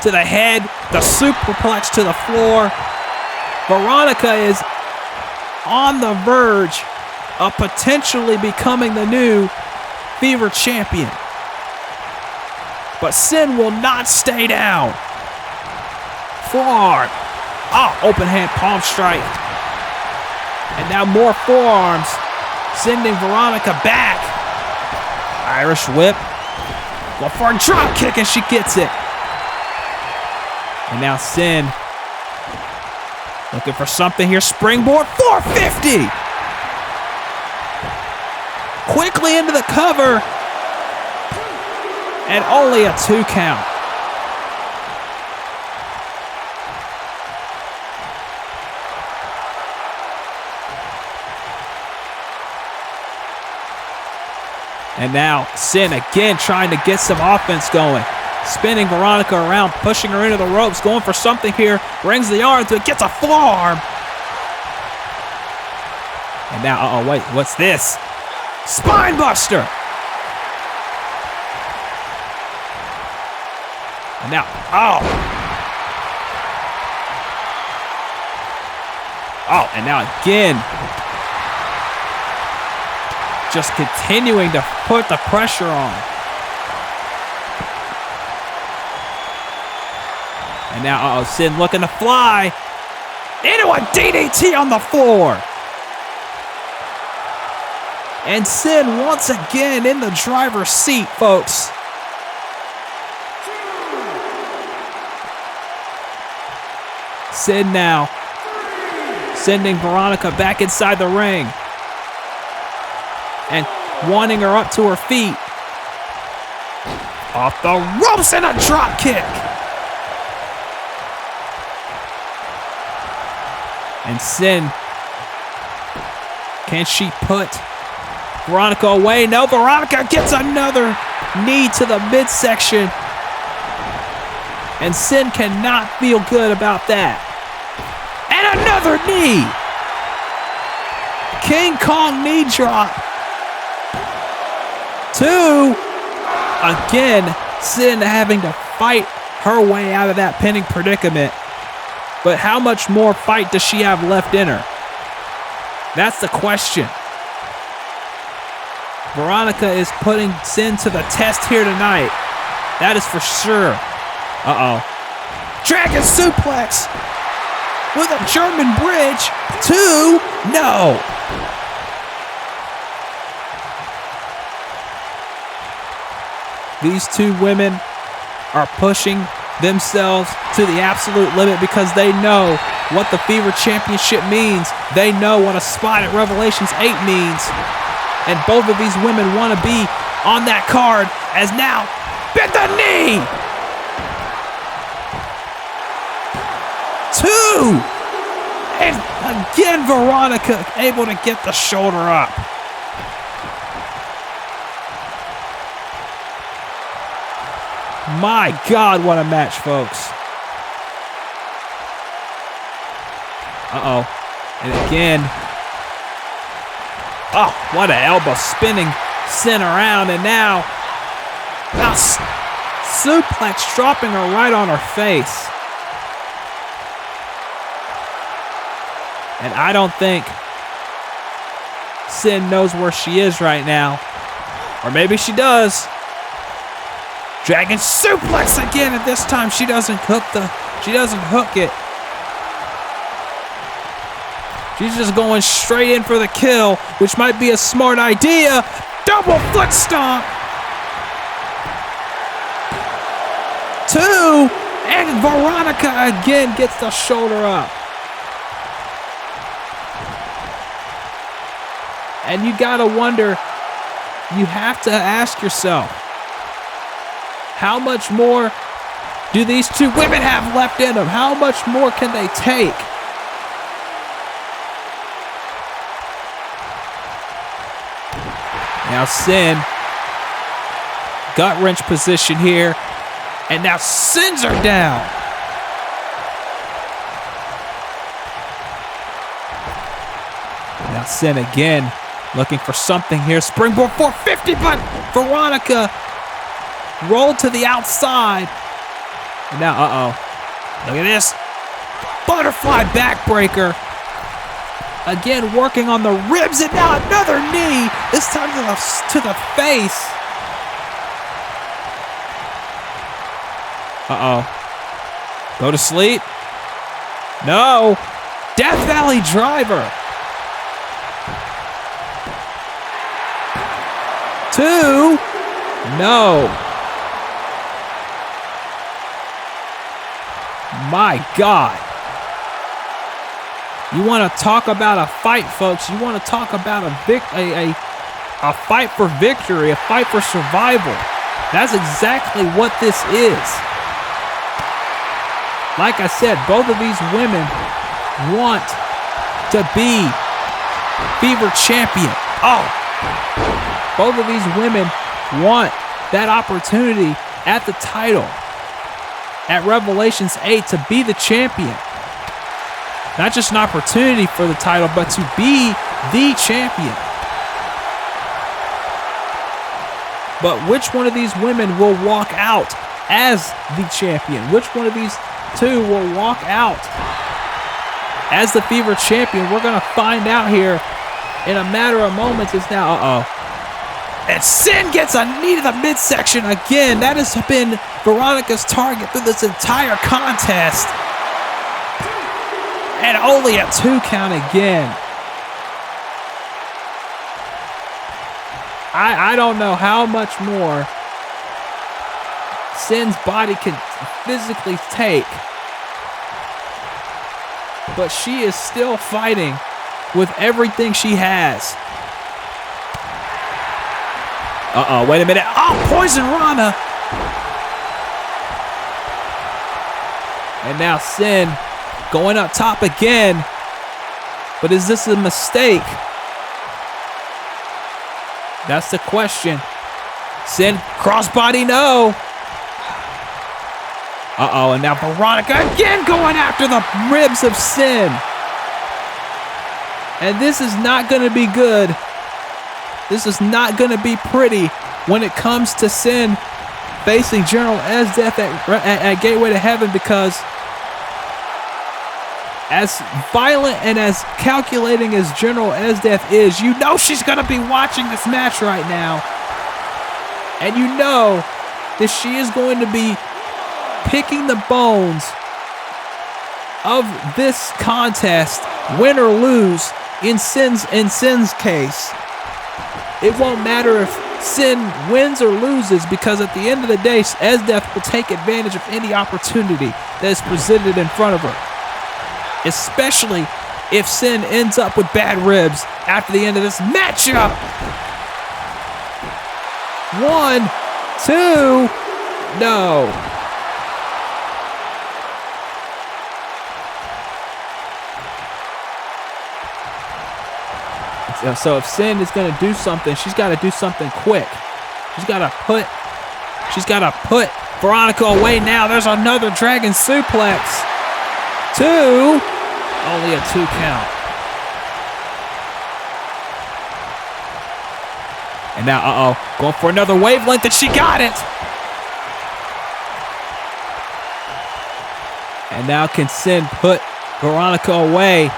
to the head, the superplex to the floor. Veronica is on the verge of potentially becoming the new Fever champion. But Sin will not stay down. Forearm. Open hand palm strike. And now more forearms, sending Veronica back. Irish whip. Go for a drop kick, and she gets it. And now Sin looking for something here. Springboard 450. Quickly into the cover. And only a 2 count. And now Sin again trying to get some offense going. Spinning Veronica around, pushing her into the ropes, going for something here. Brings the arm to it, gets a forearm. And now, wait, what's this? Spine buster. And now, and now again. Just continuing to put the pressure on. And now, Sin looking to fly into a DDT on the floor. And Sin once again in the driver's seat, folks. Sin now sending Veronica back inside the ring. And wanting her up to her feet. Off the ropes and a drop kick. And Sin, can she put Veronica away? No, Veronica gets another knee to the midsection. And Sin cannot feel good about that. And another knee. King Kong knee drop. 2. Again, Sin having to fight her way out of that pinning predicament. But how much more fight does she have left in her? That's the question. Veronica is putting Sin to the test here tonight. That is for sure. Dragon suplex with a German bridge. 2. No. These two women are pushing themselves to the absolute limit because they know what the Fever Championship means. They know what a spot at Revelations 8 means. And both of these women want to be on that card as now bit the knee. 2. And again, Veronica able to get the shoulder up. My God, what a match, folks. And again. What an elbow, spinning Sin around. And now suplex dropping her right on her face. And I don't think Sin knows where she is right now. Or maybe she does. Dragon suplex again, and this time she doesn't hook it. She's just going straight in for the kill, which might be a smart idea. Double foot stomp. 2, and Veronica again gets the shoulder up. And you gotta wonder, you have to ask yourself, how much more do these two women have left in them? How much more can they take? Now Sin, gut wrench position here, and now sends her down. Now Sin again, looking for something here. Springboard 450, but Veronica rolled to the outside. And now, look at this. Butterfly backbreaker. Again, working on the ribs, and now another knee. This time to the face. Go to sleep. No. Death Valley driver. 2. No. My God. You want to talk about a fight, folks. You want to talk about a fight for victory, a fight for survival. That's exactly what this is. Like I said, both of these women want to be Fever champion. Both of these women want that opportunity at the title at Revelations 8 to be the champion. Not just an opportunity for the title, but to be the champion. But which one of these women will walk out as the champion? Which one of these two will walk out as the Fever champion? We're going to find out here in a matter of moments. It's now, and Sin gets a knee to the midsection again. That has been Veronica's target through this entire contest. And only a 2 count again. I don't know how much more Sin's body can physically take. But she is still fighting with everything she has. Wait a minute. Poison Rana. And now Sin going up top again. But is this a mistake? That's the question. Sin, crossbody, no. And now Veronica again going after the ribs of Sin. And this is not going to be good. This is not going to be pretty when it comes to Sin facing General Esdeath at Gateway to Heaven, because as violent and as calculating as General Esdeath is, you know she's going to be watching this match right now. And you know that she is going to be picking the bones of this contest, win or lose, in Sin's case. It won't matter if Sin wins or loses, because at the end of the day, Esdeath will take advantage of any opportunity that is presented in front of her. Especially if Sin ends up with bad ribs after the end of this matchup. 1, 2, no. So if Sin is going to do something, she's got to do something quick. She's got to put Veronica away now. There's another dragon suplex. 2. Only a 2 count. And now, going for another wavelength, and she got it. And now can Sin put Veronica away?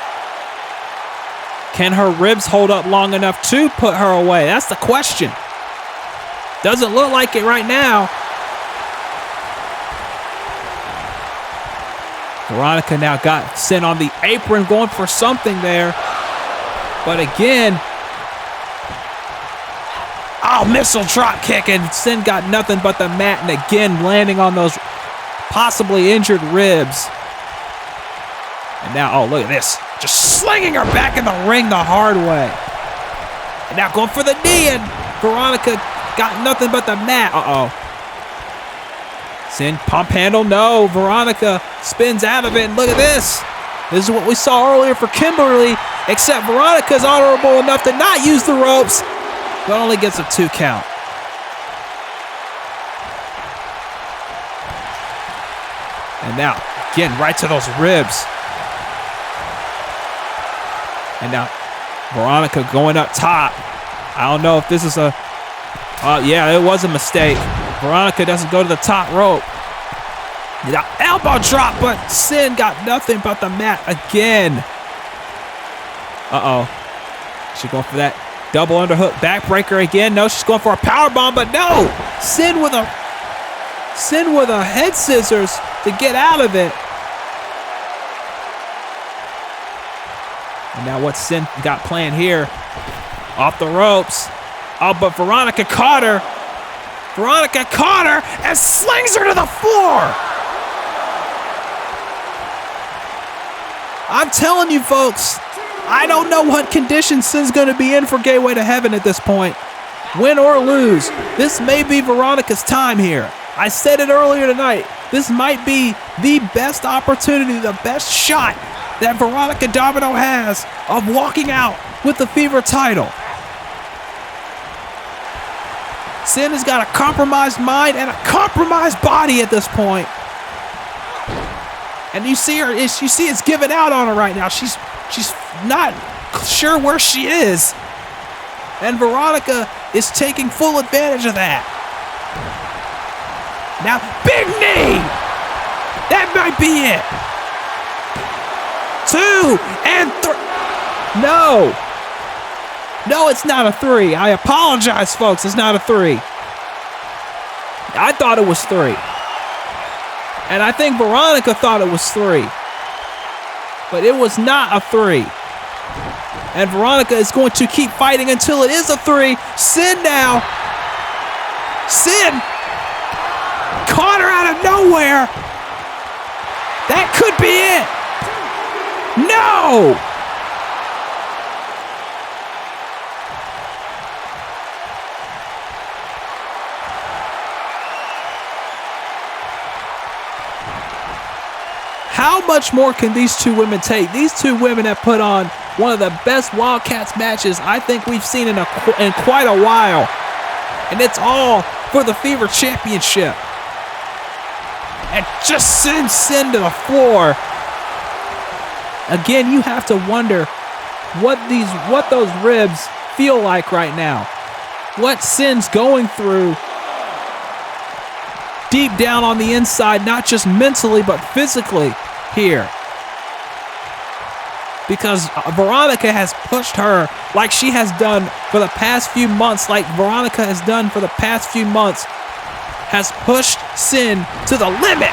Can her ribs hold up long enough to put her away? That's the question. Doesn't look like it right now. Veronica now got Sin on the apron, going for something there. But again, missile drop kick, and Sin got nothing but the mat, and again landing on those possibly injured ribs. And now, look at this. Just slinging her back in the ring the hard way. And now going for the knee, and Veronica got nothing but the mat. Sin pump handle, no. Veronica spins out of it, and look at this. This is what we saw earlier for Kimberly, except Veronica's honorable enough to not use the ropes, but only gets a 2 count. And now, again, right to those ribs. And now, Veronica going up top. I don't know if this is a... yeah, it was a mistake. Veronica doesn't go to the top rope. Now, elbow drop, but Sin got nothing but the mat again. She's going for that double underhook backbreaker again. No, she's going for a powerbomb, but no! Sin with a head scissors to get out of it. And now what's Sin got planned here? Off the ropes. But Veronica caught her. Veronica caught her and slings her to the floor. I'm telling you, folks, I don't know what condition Sin's going to be in for Gateway to Heaven at this point. Win or lose, this may be Veronica's time here. I said it earlier tonight. This might be the best opportunity, the best shot that Veronica Domino has of walking out with the Fever title. Sin has got a compromised mind and a compromised body at this point. And you see her, it's giving out on her right now. She's not sure where she is. And Veronica is taking full advantage of that. Now, big knee! That might be it. 2 and 3. No! No, it's not a 3. I apologize, folks. It's not a 3. I thought it was 3. And I think Veronica thought it was 3. But it was not a 3. And Veronica is going to keep fighting until it is a 3. Sin now. Sin caught her out of nowhere. That could be it. No! How much more can these two women take? These two women have put on one of the best Wildcats matches I think we've seen in quite a while. And it's all for the Fever Championship. And just send Sin to the floor. Again, you have to wonder what those ribs feel like right now. What Sin's going through deep down on the inside, not just mentally, but physically here. Because Veronica has pushed her like she has done for the past few months, has pushed Sin to the limit.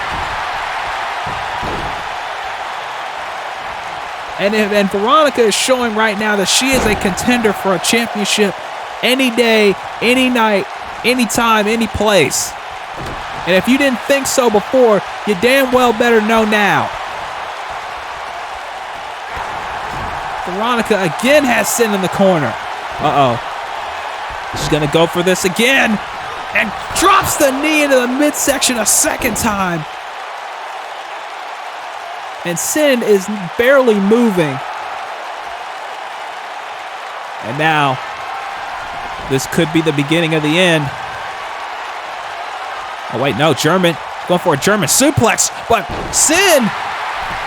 And Veronica is showing right now that she is a contender for a championship any day, any night, anytime, any place. And if you didn't think so before, you damn well better know now. Veronica again has Sin in the corner. She's going to go for this again. And drops the knee into the midsection a second time. And Sin is barely moving. And now, this could be the beginning of the end. Oh, wait, no, German. Going for a German suplex. But Sin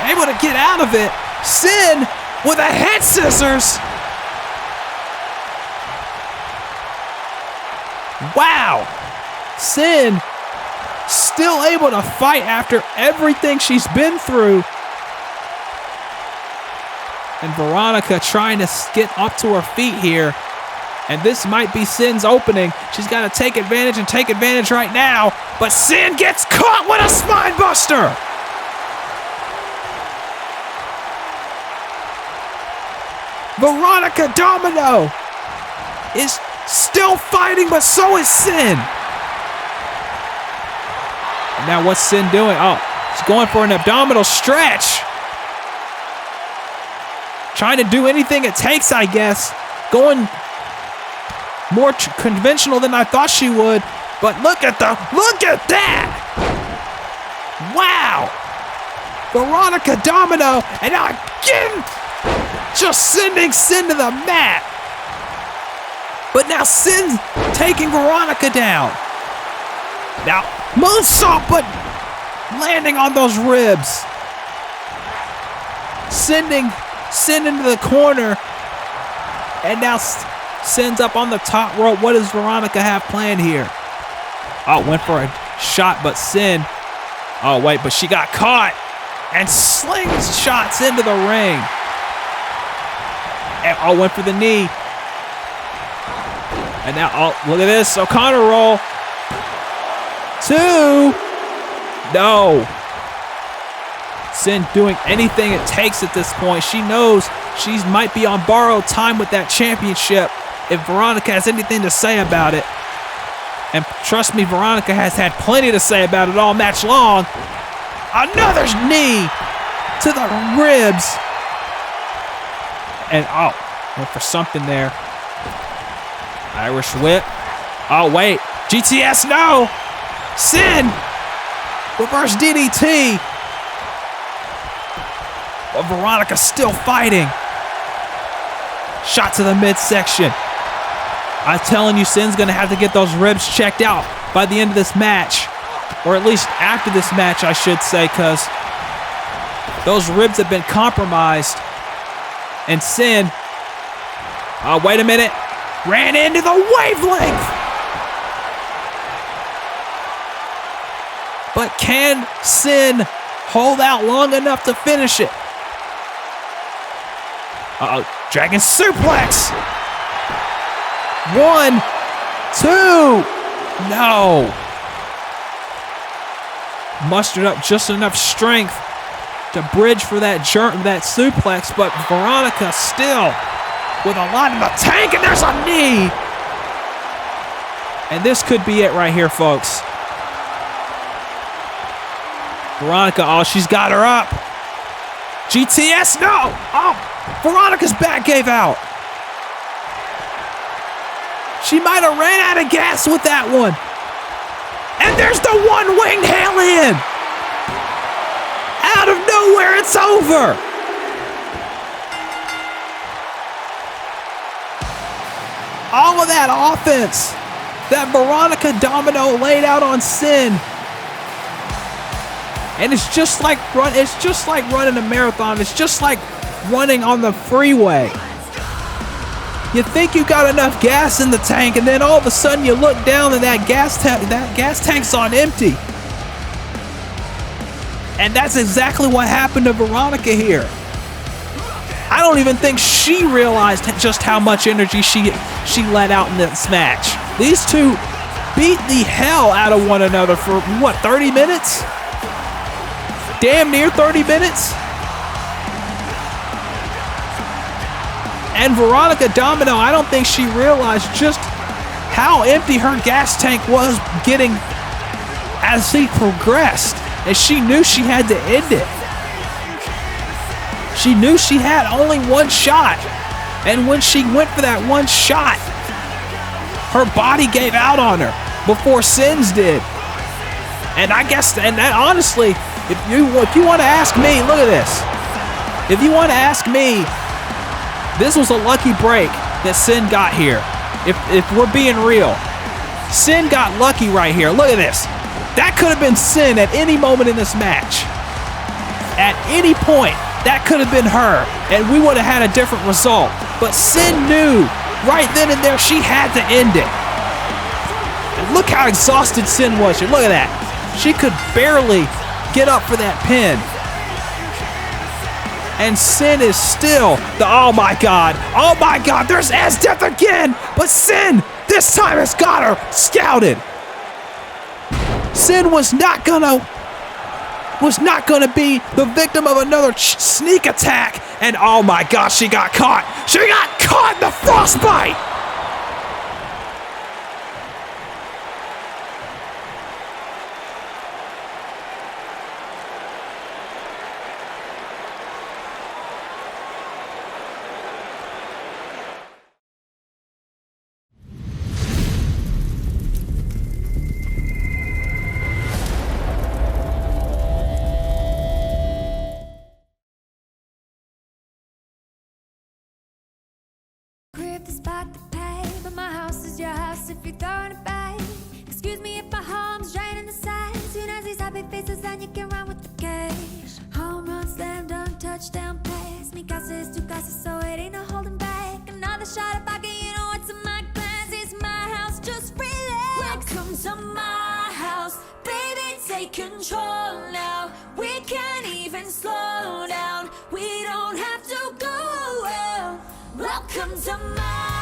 able to get out of it. Sin with a head scissors. Wow. Sin still able to fight after everything she's been through. And Veronica trying to get up to her feet here. And this might be Sin's opening. She's got to take advantage and take advantage right now. But Sin gets caught with a spine buster. Veronica Domino is still fighting, but so is Sin. And now what's Sin doing? Oh, she's going for an abdominal stretch. Trying to do anything it takes, I guess. Going more conventional than I thought she would. But look at that! Wow! Veronica Domino, and now again, just sending Sin to the mat. But now Sin's taking Veronica down. Now, moonsault, but landing on those ribs. Sending Sin into the corner. And now Sin's up on the top rope. What does Veronica have planned here? Oh, went for a shot, but Sin. Oh, wait, but she got caught. And slings shots into the ring. And oh, went for the knee. And now, oh, look at this. O'Connor roll. 2. No. Sin doing anything it takes at this point. She knows she might be on borrowed time with that championship if Veronica has anything to say about it. And trust me, Veronica has had plenty to say about it all match long. Another knee to the ribs. And oh, went for something there. Irish whip. Oh, wait. GTS, no. Sin. Reverse DDT. But Veronica's still fighting. Shot to the midsection. I'm telling you, Sin's going to have to get those ribs checked out by the end of this match. Or at least after this match, I should say, because those ribs have been compromised. And Sin, oh, wait a minute, ran into the wavelength. But can Sin hold out long enough to finish it? Uh-oh, dragon suplex. 1, 2, no. Mustered up just enough strength to bridge for that suplex, but Veronica still with a lot in the tank, and there's a knee. And this could be it right here, folks. Veronica, oh, she's got her up. GTS, no. Oh, Veronica's back gave out. She might have ran out of gas with that one. And there's the one-winged hail in. Out of nowhere, it's over. All of that offense that Veronica Domino laid out on Sin. And it's just like running a marathon. It's just like running on the freeway. You think you got enough gas in the tank, and then all of a sudden you look down and that gas tank's on empty. And that's exactly what happened to Veronica here. I don't even think she realized just how much energy she let out in this match. These two beat the hell out of one another for, what, 30 minutes? Damn near 30 minutes? And Veronica Domino, I don't think she realized just how empty her gas tank was getting as she progressed. And she knew she had to end it. She knew she had only one shot. And when she went for that one shot, her body gave out on her before Sin's did. And I guess, and that, honestly, if you want to ask me, look at this. If you want to ask me, this was a lucky break that Sin got here. If we're being real, Sin got lucky right here. Look at this. That could have been Sin at any moment in this match. At any point, that could have been her, and we would have had a different result. But Sin knew right then and there she had to end it. And look how exhausted Sin was. Look at that. She could barely get up for that pin. And Sin is still oh my God, there's Esdeath again, but Sin this time has got her scouted. Sin was not gonna was not going to be the victim of another sneak attack. And oh my gosh, she got caught. She got caught in the frostbite. Crib is back to pay, but my house is your house if you're throwing it back. Excuse me if my home's draining the side. Soon as these happy faces, then you can run with the cash. Home run, slam dunk, touchdown pass. Mi casa is tu casa, so it ain't no holding back. Another shot of vodka, you know what's in my glass. It's my house, just relax. Welcome to my house, baby, take control now. We can't even slow down. We don't have to go well. Welcome to my